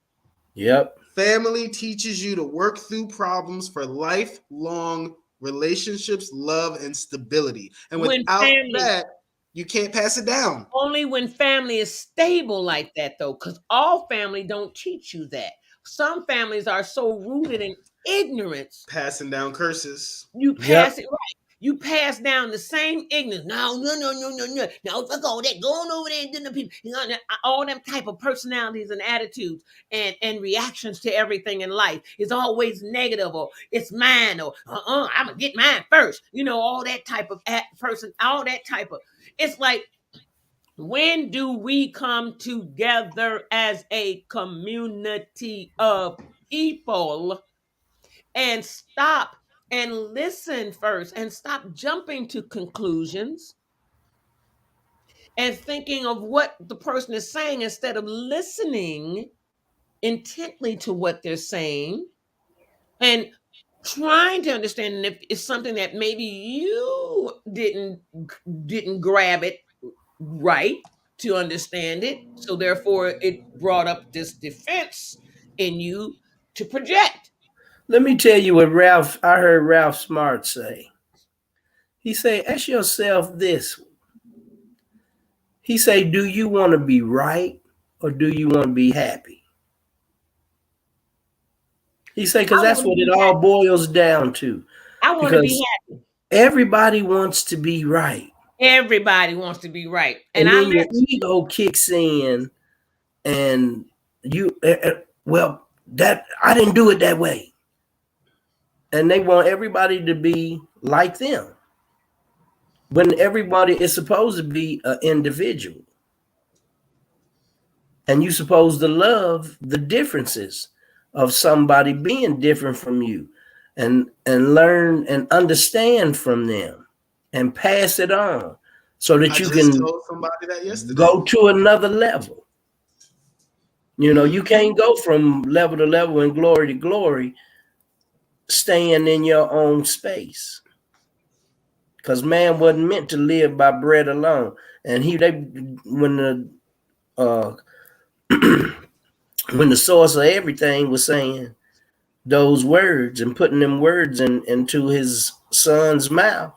Yep. Family teaches you to work through problems for lifelong relationships, love, and stability. And without that, you can't pass it down. Only when family is stable like that, though, because all family don't teach you that. Some families are so rooted in ignorance. Passing down curses. You pass it right. You pass down the same ignorance. No. Now fuck all that. Going over there and doing the people, all them type of personalities and attitudes and reactions to everything in life is always negative, or it's mine, or I'm gonna get mine first. All that type of person, all that type of. It's like, when do we come together as a community of people and stop and listen first and stop jumping to conclusions and thinking of what the person is saying instead of listening intently to what they're saying and trying to understand? And if it's something that maybe you didn't grab it right to understand it, so therefore it brought up this defense in you to project. Let me tell you what I heard Ralph Smart say. He say, ask yourself this. He say, do you want to be right or do you want to be happy? He say, because that's what it all boils down to. I want to be happy. Everybody wants to be right. Everybody wants to be right. And then your ego kicks in and you, that I didn't do it that way. And they want everybody to be like them. When everybody is supposed to be an individual. And you're supposed to love the differences of somebody being different from you and learn and understand from them and pass it on so that you can go to another level. You can't go from level to level and glory to glory staying in your own space. Because man wasn't meant to live by bread alone. And when the source of everything was saying those words and putting them words into his son's mouth,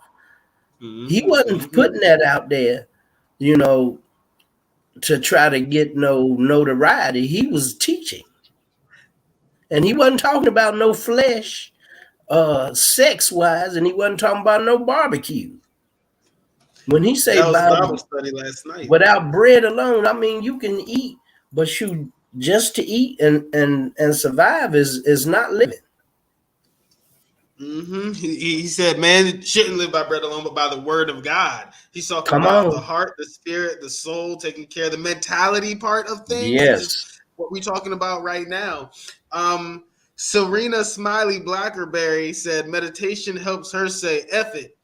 he wasn't putting that out there, to try to get no notoriety. He was teaching. And he wasn't talking about no flesh, sex-wise, and he wasn't talking about no barbecue. When he say Bible study last night, without bread alone, I mean you can eat, but just to eat and survive is not living. He said, man shouldn't live by bread alone, but by the word of God. He's talking about the heart, the spirit, the soul, taking care of the mentality part of things. Yes. What we're talking about right now. Serena Smiley Blackerberry said meditation helps her say F it.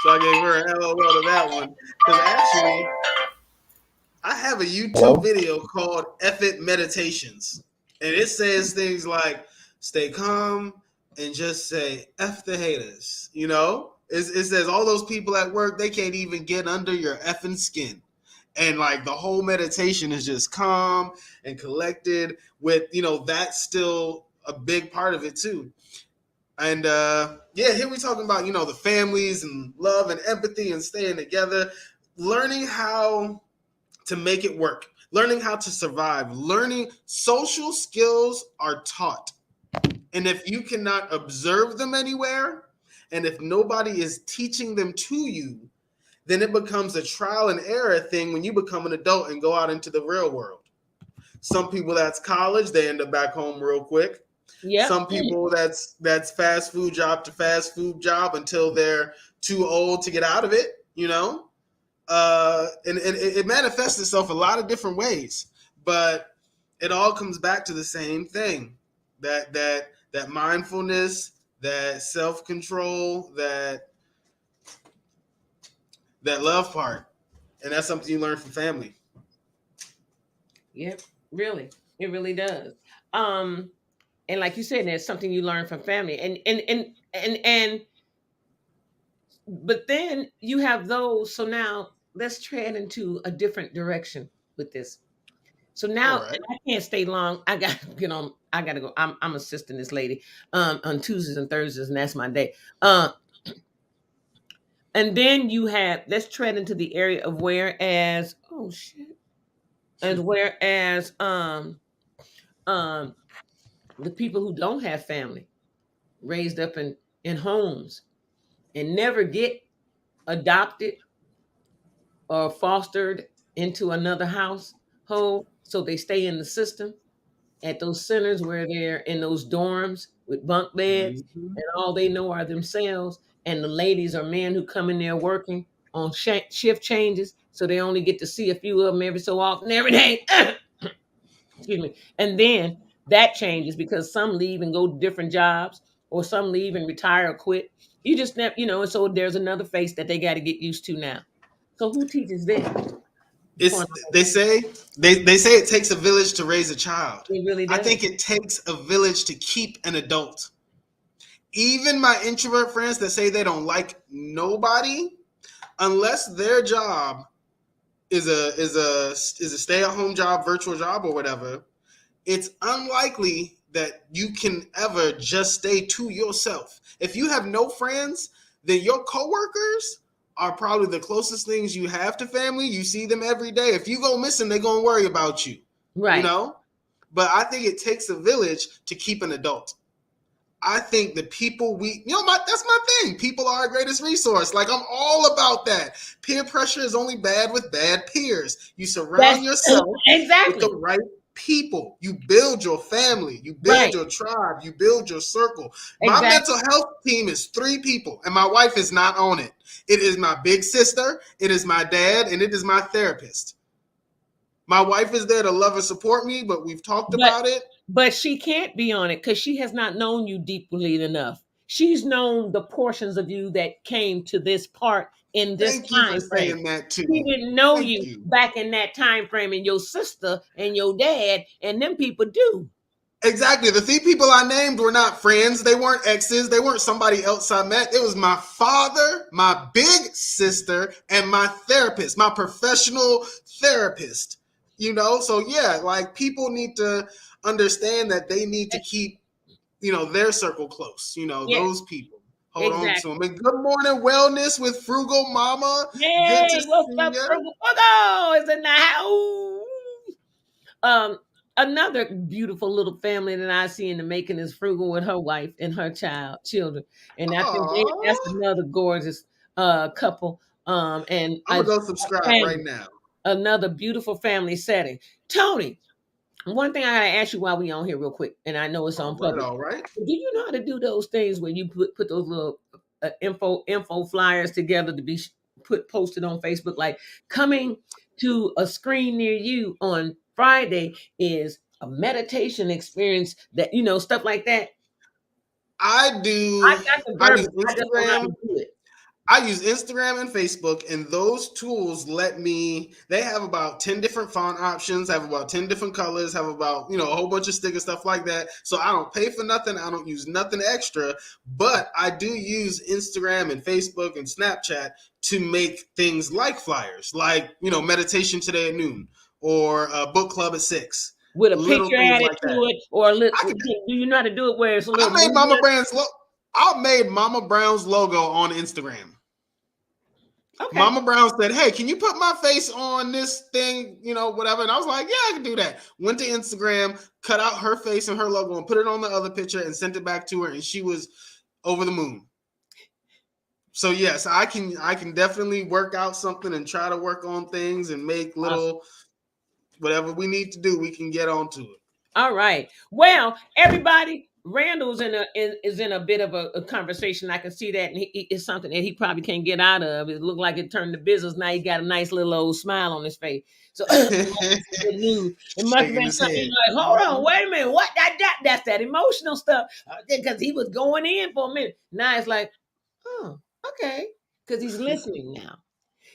So I gave her an LOL to that one. Because actually, I have a YouTube video called F it Meditations. And it says things like, stay calm and just say F the haters. It says all those people at work, they can't even get under your effing skin. And like the whole meditation is just calm and collected with, that's still a big part of it too. And here we're talking about, the families and love and empathy and staying together, learning how to make it work, learning how to survive, learning social skills are taught. And if you cannot observe them anywhere, and if nobody is teaching them to you, then it becomes a trial and error thing when you become an adult and go out into the real world. Some people, that's college, they end up back home real quick. Yep. Some people, that's fast food job to fast food job until they're too old to get out of it, you know? And it manifests itself a lot of different ways, but it all comes back to the same thing, that mindfulness, that self-control, that love part. And that's something you learn from family. Yep, really. It really does. And like you said, there's something you learn from family. And but then you have those. So now let's tread into a different direction with this. So now right. I can't stay long. I got to go. I'm assisting this lady on Tuesdays and Thursdays, and that's my day. And then you have, let's tread into the area of whereas the people who don't have family, raised up in homes and never get adopted or fostered into another household, so they stay in the system at those centers where they're in those dorms with bunk beds, and all they know are themselves, and the ladies or men who come in there working on shift changes, so they only get to see a few of them every so often, every day. Excuse me. And then that changes because some leave and go to different jobs, or some leave and retire or quit. You just never, and so there's another face that they got to get used to now. So who teaches them? They say it takes a village to raise a child. It really does. I think it takes a village to keep an adult. Even my introvert friends that say they don't like nobody, unless their job is a stay-at-home job, virtual job, or whatever, it's unlikely that you can ever just stay to yourself. If you have no friends, then your coworkers are probably the closest things you have to family. You see them every day. If you go missing, they're going to worry about you. Right. But I think it takes a village to keep an adult. I think the people that's my thing. People are our greatest resource. Like, I'm all about that. Peer pressure is only bad with bad peers. You surround yourself with the right people. You build your family. You build your tribe. You build your circle. My mental health team is 3 people, and my wife is not on it. It is my big sister, it is my dad, and it is my therapist. My wife is there to love and support me, but we've talked about it. But she can't be on it because she has not known you deeply enough. She's known the portions of you that came to this part in this time frame. She didn't know you back in that time frame, and your sister and your dad and them people do. Exactly. The 3 people I named were not friends. They weren't exes. They weren't somebody else I met. It was my father, my big sister, and my therapist, my professional therapist. So yeah, like, people need to understand that they need to keep, their circle close. Those people. Hold on to them. And good morning, wellness with Frugal Mama. Hey, what's up, Frugal? Is in the house. Another beautiful little family that I see in the making is Frugal with her wife and her children, and I think that's another gorgeous couple. And I'm gonna go subscribe right now. Another beautiful family setting. Tony, one thing I gotta ask you while we on here real quick, and I know it's on public. All right. Do you know how to do those things where you put those little info flyers together to be posted on Facebook, like coming to a screen near you on Friday is a meditation experience, that stuff like that? I do. I got the verb. I just don't know how to do it. I use Instagram and Facebook, and those tools they have about 10 different font options, have about 10 different colors, have about, a whole bunch of sticker stuff like that. So I don't pay for nothing. I don't use nothing extra, but I do use Instagram and Facebook and Snapchat to make things like flyers, like, meditation today at noon, or book club at 6. With a picture added to it, or do you know how to do it where it's a little? I made Mama Brown's logo on Instagram. Okay. Mama Brown said, "Hey, can you put my face on this thing? You know, whatever." And I was like, "Yeah, I can do that." Went to Instagram, cut out her face and her logo, and put it on the other picture, and sent it back to her, and she was over the moon. So yes, I can definitely work out something and try to work on things and make little whatever we need to do. We can get onto it. All right. Well, everybody. Randall's is in a bit of a conversation. I can see that, and it's something that he probably can't get out of. It looked like it turned to business. Now he got a nice little old smile on his face. So it must have been something like, hold on, wait a minute, what that's that emotional stuff, because he was going in for a minute. Now it's like, oh, okay, because he's listening now.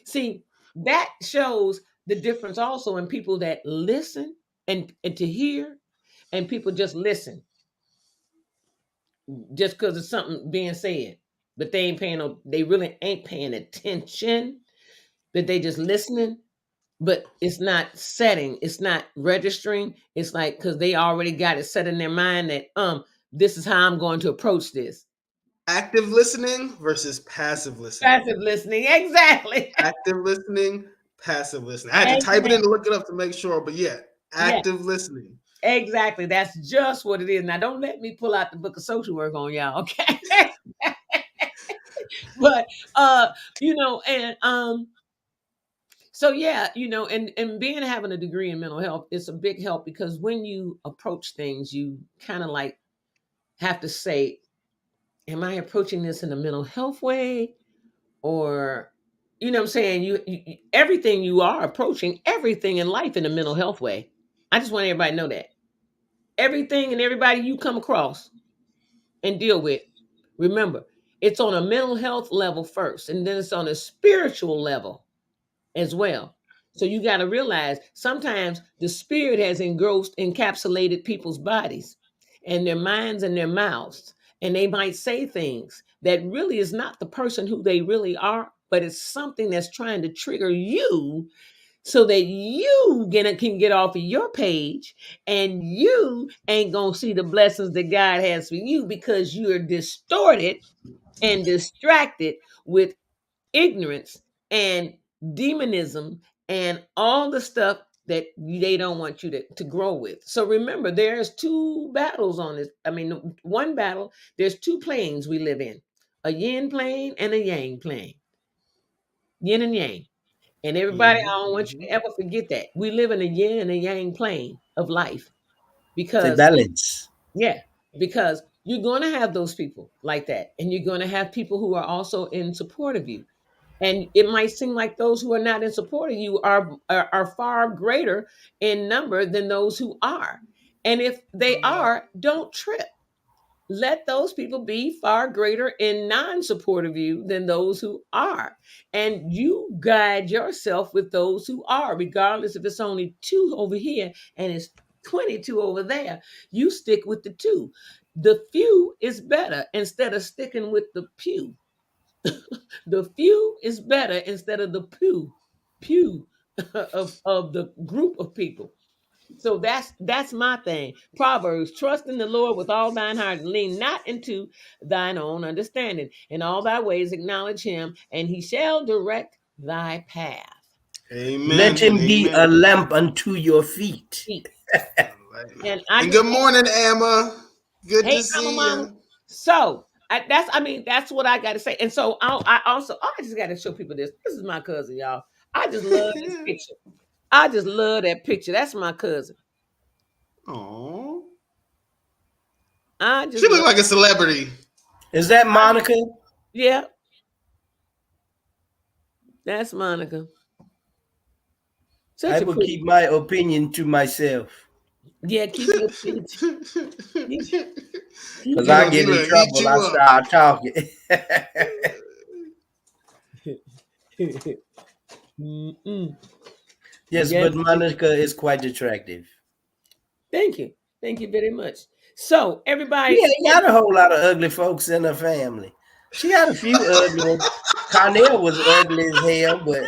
See, that shows the difference also in people that listen and to hear, and people just listen. Just because of something being said, but they really ain't paying attention, that they just listening, but it's not setting, it's not registering. It's like, because they already got it set in their mind that this is how I'm going to approach this. Active listening versus passive listening. Passive listening, exactly. Active listening, passive listening. I had to type it in to look it up to make sure, but yeah, active listening. Exactly. That's just what it is. Now, don't let me pull out the book of social work on y'all, okay? But so yeah, and having a degree in mental health, it's a big help, because when you approach things, you kind of like have to say, am I approaching this in a mental health way? Or, you know what I'm saying? You everything you are approaching, everything in life in a mental health way. I just want everybody to know that. Everything and everybody you come across and deal with, remember, it's on a mental health level first, and then it's on a spiritual level as well. So you got to realize sometimes the spirit has encapsulated people's bodies and their minds and their mouths, and they might say things that really is not the person who they really are, but it's something that's trying to trigger you, so that you can get off of your page, and you ain't gonna see the blessings that God has for you, because you're distorted and distracted with ignorance and demonism and all the stuff that they don't want you to grow with. So remember, there's two battles on this. I mean, one battle, there's two planes we live in, a yin plane and a yang plane, yin and yang. And everybody, I don't want you to ever forget that. We live in a yin and a yang plane of life, because balance. Yeah, because you're going to have those people like that. And you're going to have people who are also in support of you. And it might seem like those who are not in support of you are far greater in number than those who are. And if they are, don't trip. Let those people be far greater in non-support of you than those who are. And you guide yourself with those who are, regardless if it's only 2 over here and it's 22 over there. You stick with the 2. The few is better instead of sticking with the pew. The few is better instead of the pew of the group of people. So that's my thing. Proverbs, trust in the Lord with all thine heart, and lean not into thine own understanding. In all thy ways acknowledge him, and he shall direct thy path. Amen. Let him be a lamp unto your feet. And good morning, Emma. Good to see you. So that's what I got to say. And so I just got to show people this. This is my cousin, y'all. I just love this picture. I just love that picture. That's my cousin. Oh, she look like a celebrity. Is that Monica? Yeah, that's Monica. I will keep my opinion to myself. Yeah, keep your opinion. Because I get in trouble, I start talking. Yes, but Monica is quite attractive. Thank you. Thank you very much. So, everybody. Yeah, they got a whole lot of ugly folks in her family. She got a few ugly ones. Cornell was ugly as hell, but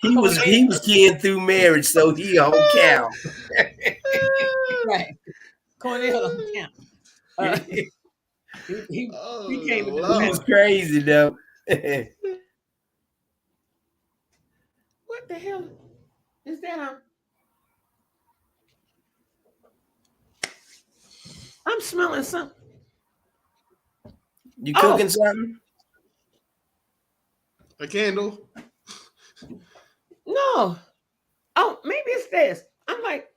he was keying through marriage, so he don't count. Right. Cornell don't count. He came in the was crazy, though. What the hell is that? I'm smelling something. You cooking something? A candle? No. Oh, maybe it's this. I'm like,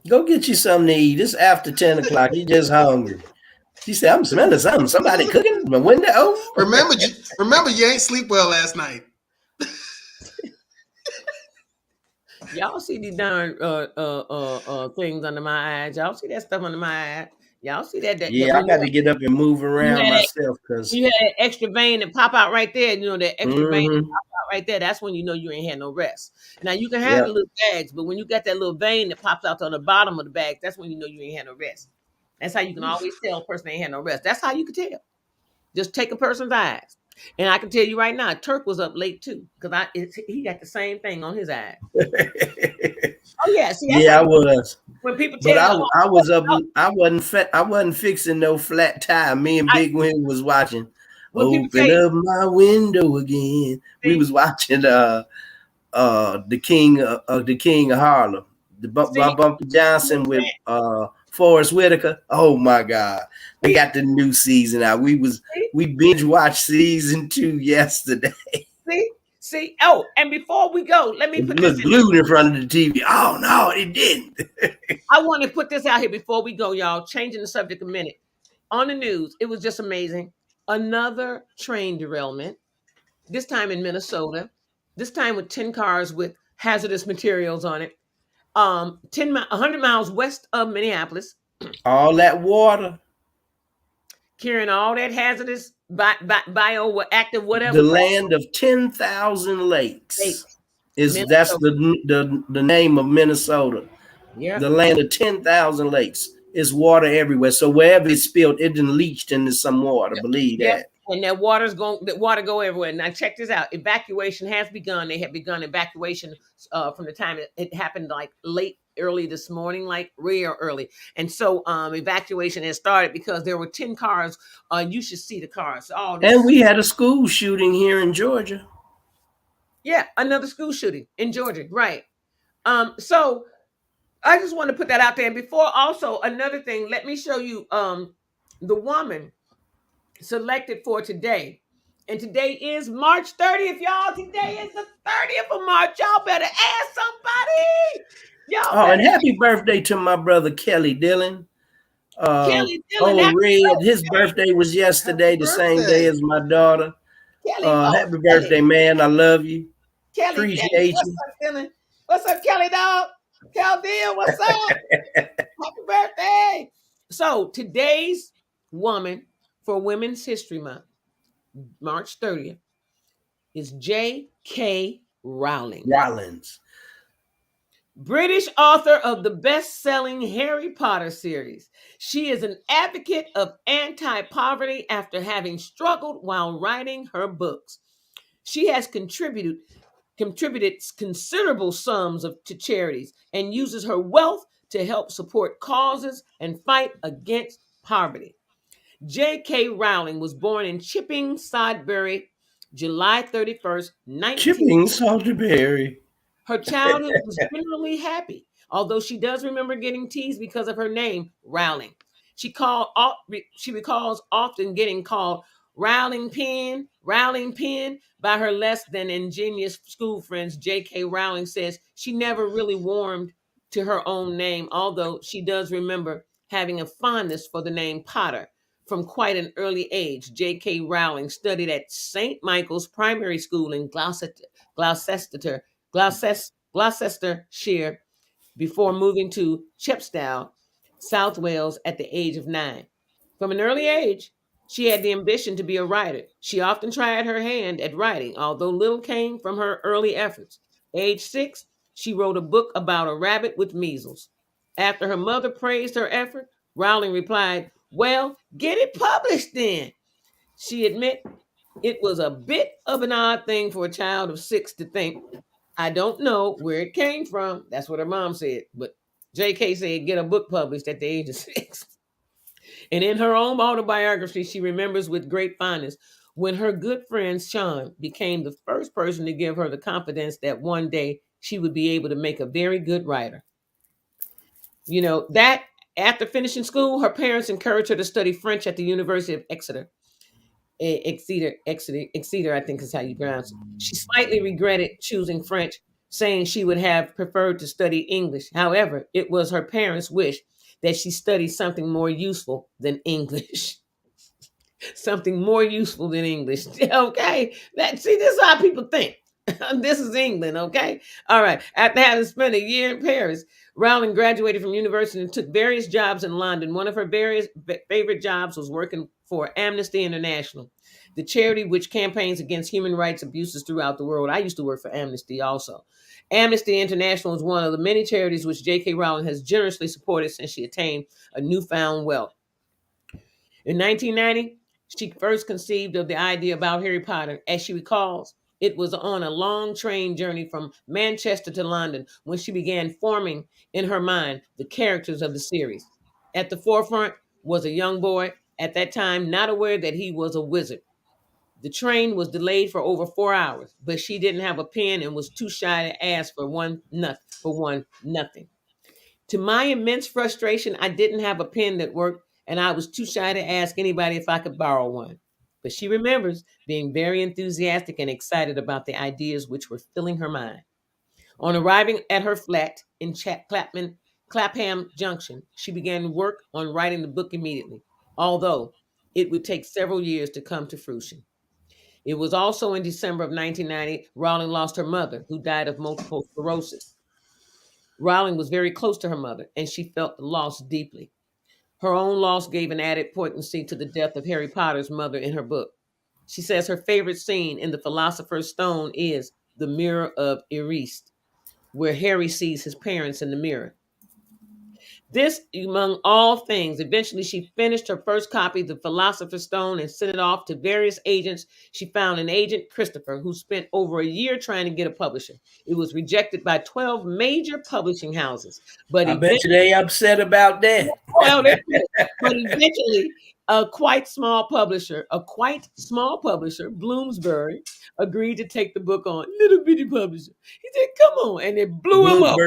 go get you something to eat. It's after 10 o'clock. You just hungry. She said, I'm smelling something. Somebody cooking my window open. Remember, you ain't sleep well last night. y'all see these darn things under my eyes. Y'all see that stuff under my eye. Y'all see that? Yeah, I got to get up and move around myself because you had an extra vein that pop out right there. You know that extra vein that pop out right there. That's when you know you ain't had no rest. Now you can have the little bags, but when you got that little vein that pops out on the bottom of the bag, that's when you know you ain't had no rest. That's how you can always tell a person ain't had no rest. That's how you can tell. Just take a person's eyes. And I can tell you right now, Turk was up late too because he got the same thing on his eyes. Oh yeah, see, yeah, I was. When people tell but I was up. I wasn't fixing no flat tire. Me and Big Win was watching. Open up my window again. We was watching the King of Harlem, Bumpy Johnson with Forrest Whitaker. Oh my God, they got the new season out. We binge watched season 2 yesterday. See, oh, and before we go, let me put this glued in front of the TV. Oh no, it didn't. I want to put this out here before we go, y'all. Changing the subject a minute. On the news, it was just amazing. Another train derailment. This time in Minnesota. This time with 10 cars with hazardous materials on it. 100 miles west of Minneapolis. All that water. Carrying all that hazardous bioactive whatever. The land of 10,000 lakes. That's the name of Minnesota. Yeah. The land of 10,000 lakes. It's water everywhere. So wherever it's spilled, it done leached into some water. Believe that. And that water go everywhere. Now check this out. Evacuation has begun. They have begun evacuation from the time it happened, like early this morning, like real early. And so evacuation has started because there were 10 cars. You should see the cars. And we had a school shooting here in Georgia. Yeah, another school shooting in Georgia, right. So I just want to put that out there. And before, also another thing, let me show you the woman selected for today. And today is March 30th, y'all. Today is the 30th of March. Y'all better ask somebody. And happy birthday to my brother Kelly Dillon. Kelly Dillon. Red. His birthday was yesterday, the same day as my daughter. Kelly, happy birthday, man. I love you. Kelly, appreciate you. What's up, Kelly, dog? Kelvin, what's up? Happy birthday. So today's woman for Women's History Month, March 30th, is J.K. Rowling. British author of the best-selling Harry Potter series. She is an advocate of anti-poverty after having struggled while writing her books. She has contributed considerable sums to charities and uses her wealth to help support causes and fight against poverty. J.K. Rowling was born in Chipping, Sodbury, July 31st, 19... Chipping, Sodbury. Her childhood was generally happy, although she does remember getting teased because of her name, Rowling. She recalls often getting called Rowling Pen by her less than ingenious school friends. J.K. Rowling says she never really warmed to her own name, although she does remember having a fondness for the name Potter. From quite an early age, J.K. Rowling studied at St. Michael's Primary School in Gloucestershire before moving to Chepstow, South Wales at the age of 9. From an early age, she had the ambition to be a writer. She often tried her hand at writing, although little came from her early efforts. Age 6, she wrote a book about a rabbit with measles. After her mother praised her effort, Rowling replied, "Well, get it published then." She admit it was a bit of an odd thing for a child of 6 to think. I don't know where it came from. That's what her mom said. But J.K. said, get a book published at the age of 6. And in her own autobiography, she remembers with great fondness, when her good friend Sean became the first person to give her the confidence that one day she would be able to make a very good writer. You know, that after finishing school, her parents encouraged her to study French at the University of Exeter. Exeter, I think is how you pronounce it. She slightly regretted choosing French, saying she would have preferred to study English. However, it was her parents' wish that she study something more useful than English. Something more useful than English. Okay. This is how people think. This is England, okay? All right. After having spent a year in Paris, Rowling graduated from university and took various jobs in London. One of her various favorite jobs was working for Amnesty International, the charity which campaigns against human rights abuses throughout the world. I used to work for Amnesty also. Amnesty International is one of the many charities which J.K. Rowling has generously supported since she attained a newfound wealth. In 1990, she first conceived of the idea about Harry Potter. As she recalls, it was on a long train journey from Manchester to London when she began forming in her mind the characters of the series. At the forefront was a young boy, at that time not aware that he was a wizard. The train was delayed for over 4 hours, but she didn't have a pen and was too shy to ask for nothing. To my immense frustration, I didn't have a pen that worked, and I was too shy to ask anybody if I could borrow one. But she remembers being very enthusiastic and excited about the ideas which were filling her mind. On arriving at her flat in Clapham Junction, she began work on writing the book immediately, although it would take several years to come to fruition. It was also in December of 1990, Rowling lost her mother, who died of multiple sclerosis. Rowling was very close to her mother, and she felt the loss deeply. Her own loss gave an added poignancy to the death of Harry Potter's mother in her book. She says her favorite scene in The Philosopher's Stone is the Mirror of Erised, where Harry sees his parents in the mirror. This, among all things, eventually she finished her first copy of The Philosopher's Stone and sent it off to various agents. She found an agent, Christopher, who spent over a year trying to get a publisher. It was rejected by 12 major publishing houses. But I bet you they upset about that. Well, but eventually, a quite small publisher, Bloomsbury, agreed to take the book on. Little bitty publisher. He said, come on. And it blew him up.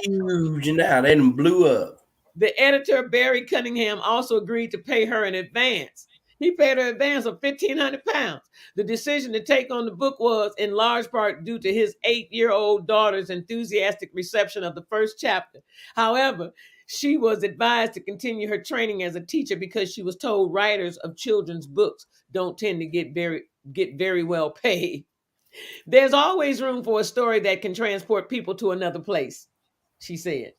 Huge now. They done blew up. The editor, Barry Cunningham, also agreed to pay her an advance. He paid her an advance of £1,500. The decision to take on the book was in large part due to his 8-year-old daughter's enthusiastic reception of the first chapter. However, she was advised to continue her training as a teacher because she was told writers of children's books don't tend to get very well paid. There's always room for a story that can transport people to another place, she said.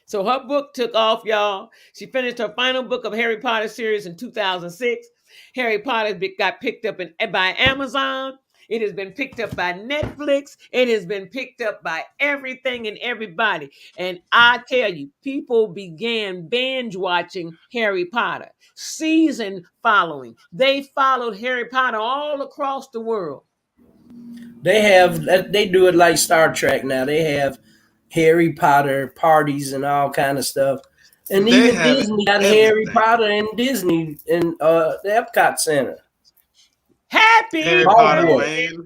So her book took off, y'all. She finished her final book of Harry Potter series in 2006. Harry Potter got picked up by Amazon. It has been picked up by Netflix. It has been picked up by everything and everybody. And I tell you, people began binge watching Harry Potter, season following. They followed Harry Potter all across the world. They do it like Star Trek now. They have Harry Potter parties and all kind of stuff. And even Disney got Harry Potter and Disney in the Epcot Center. Happy birthday to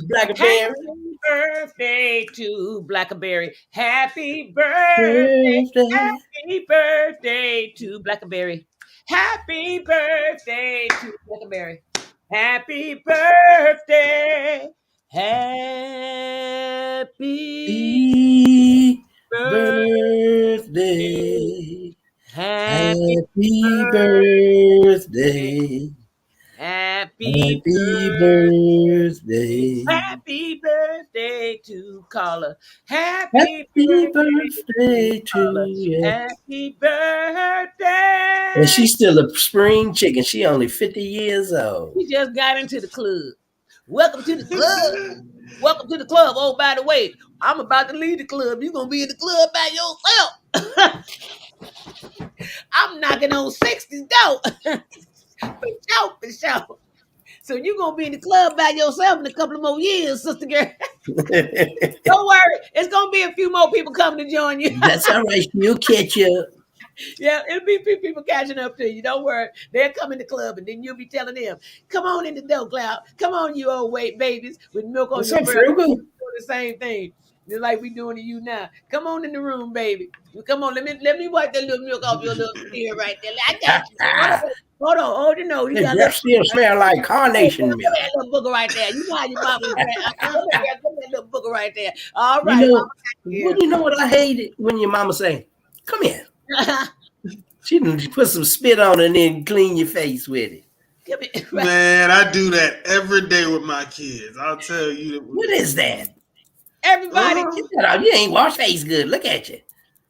Blackberry. Happy birthday to Blackberry. Happy birthday. Happy birthday to Blackberry. Happy birthday to Blackberry. Happy birthday. Happy birthday. Happy birthday. Happy birthday. Happy birthday to Carla. Happy birthday to you. Happy birthday. And she's still a spring chicken. She only 50 years old. She just got into the club. Welcome to the club. Welcome to the club. Oh, by the way, I'm about to leave the club. You're going to be in the club by yourself. I'm knocking on 60's door. For sure. So you're going to be in the club by yourself in a couple of more years, sister girl. Don't worry. It's going to be a few more people coming to join you. That's all right. You'll catch up. Yeah, it'll be people catching up to you. Don't worry. They'll come in the club and then you'll be telling them, come on in the door, Cloud. Come on, you old weight babies with milk on What's your up, breath. Frugal? Doing the same thing. Just like we doing to you now. Come on in the room, baby. Come on, let me wipe that little milk off your little ear right there. I got you. Hold on, hold your nose. You His got breath still smell like carnation Come milk. that little booger right there. You know how your mama come that little booger right there. All right, You know, mama. you know what I hated when your mama say, "Come here." She done put some spit on it and then clean your face with it. Come here. Right. Man, I do that every day with my kids. I'll tell you. What is that? Everybody, You ain't wash face good. Look at you.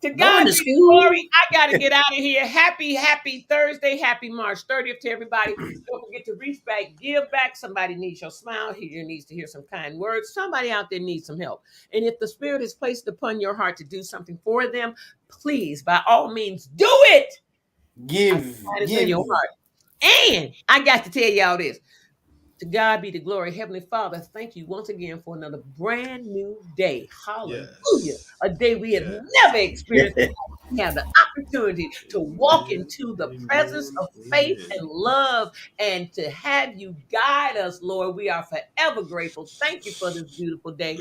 to Going God to be the school. glory. I got to get out of here. Happy Thursday. Happy March 30th to everybody. Don't forget to reach back, give back. Somebody needs your smile. Here needs to hear some kind words. Somebody out there needs some help. And if the Spirit is placed upon your heart to do something for them, please, by all means, do it. Give in your heart. And I got to tell y'all this. To God be the glory. Heavenly Father, thank you once again for another brand new day. Hallelujah. Yes. A day we have never experienced. We have the opportunity to walk into the presence of faith and love and to have you guide us, Lord. We are forever grateful. Thank you for this beautiful day.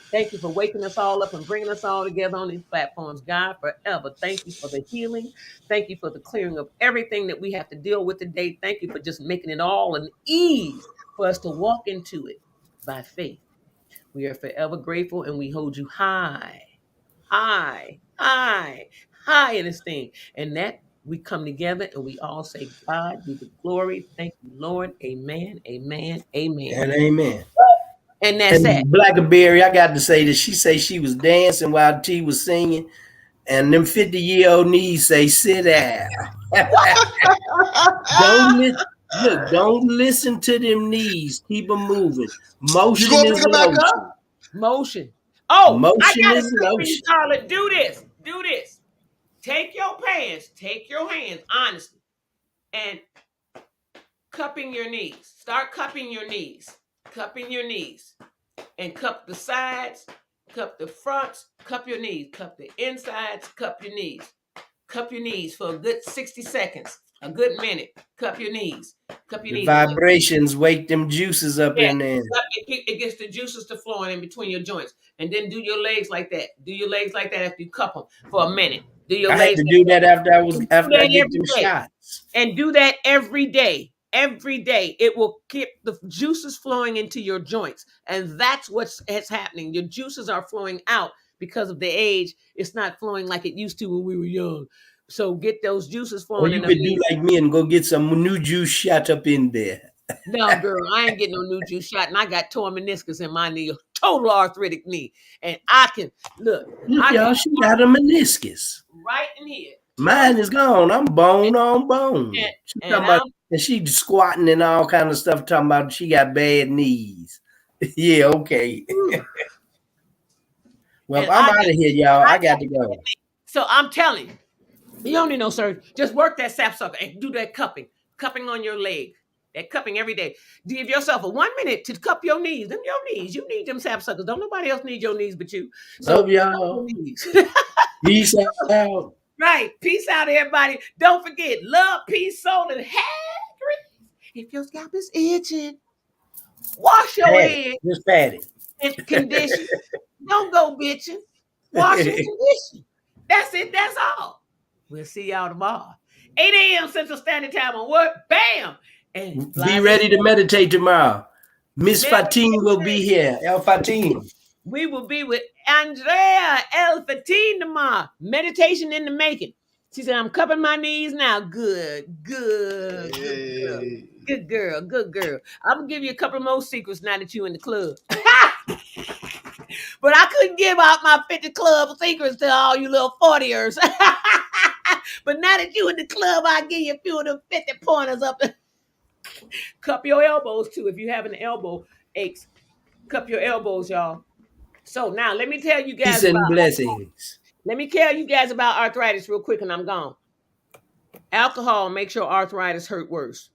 Thank you for waking us all up and bringing us all together on these platforms, God, forever. Thank you for the healing. Thank you for the clearing of everything that we have to deal with today. Thank you for just making it all an ease for us to walk into it by faith. We are forever grateful and we hold you high in esteem. And that we come together and we all say, God be the glory. Thank you, Lord. Amen, amen, amen. And amen. And that's it. Blackberry, I got to say that she say she was dancing while T was singing, and them 50-year-old knees say, sit down. Don't listen to them knees. Keep them moving. Motion is lotion. Motion. Oh, motion I got is lotion. Charlotte. Do this. Take your hands, honestly, and cupping your knees. Start cupping your knees. And cup the sides, cup the fronts, cup your knees, cup the insides, cup your knees. Cup your knees for a good 60 seconds, a good minute. Cup your knees. The vibrations wake them juices up in there. It gets the juices to flowing in between your joints. And then do your legs like that. After you cup them for a minute. I had to do that after I get them shots. And do that every day. Every day, it will keep the juices flowing into your joints. And that's what's happening. Your juices are flowing out because of the age. It's not flowing like it used to when we were young. So get those juices flowing. Or you could do like me and go get some new juice shot up in there. No, girl, I ain't getting no new juice shot. And I got torn meniscus in my knee, total arthritic knee. And I can, look y'all, she got a meniscus. Right in here. Mine is gone. I'm bone on bone. And she squatting and all kind of stuff, talking about she got bad knees. Yeah, okay. Well, I'm out of here, y'all. I got to go. So I'm telling you, you don't need no surgery. Just work that sapsucker and do that cupping on your leg. That cupping every day. Give yourself a 1 minute to cup your knees. Them your knees. You need them sapsuckers. Don't nobody else need your knees but you. So love y'all. Peace out. Right. Peace out, everybody. Don't forget, love, peace, soul, and hair. If your scalp is itching, wash your head. Just pat it. And condition. Don't go bitching. Wash and condition. That's it. That's all. We'll see y'all tomorrow. 8 a.m. Central Standard Time on what? Bam! And be ready to meditate tomorrow. Miss Fatine will be here. El Fatine. We will be with Andrea El Fatine tomorrow. Meditation in the making. She said, I'm cupping my knees now. Good girl. I'm going to give you a couple more secrets now that you're in the club. But I couldn't give out my 50 club secrets to all you little 40ers. But now that you in the club, I'll give you a few of them 50 pointers up. Cup your elbows, too. If you have an elbow aches, cup your elbows, y'all. So now let me tell you guys peace and blessings. Let me tell you guys about arthritis real quick and I'm gone. Alcohol makes your arthritis hurt worse.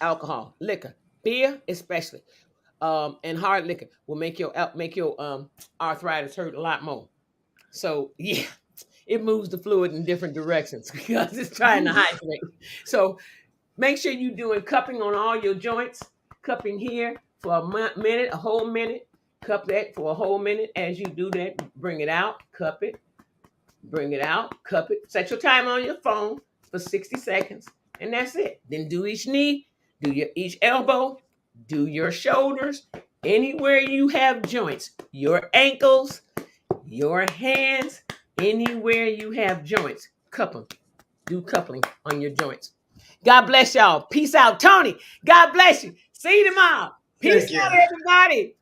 Alcohol, liquor, beer especially, and hard liquor will make your arthritis hurt a lot more. So yeah, it moves the fluid in different directions because it's trying to hydrate. So make sure you're doing cupping on all your joints. Cupping here for a minute, a whole minute. Cup that for a whole minute. As you do that, bring it out, cup it, bring it out, cup it. Set your timer on your phone for 60 seconds, and that's it. Then do each knee, do each elbow, do your shoulders, anywhere you have joints, your ankles, your hands, anywhere you have joints, cup them. Do coupling on your joints. God bless y'all. Peace out. Tony, God bless you. See you tomorrow. Peace out, everybody.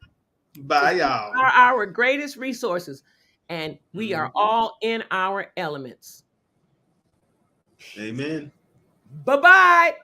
Bye, y'all. Are our greatest resources, and we are all in our elements. Amen. Bye-bye.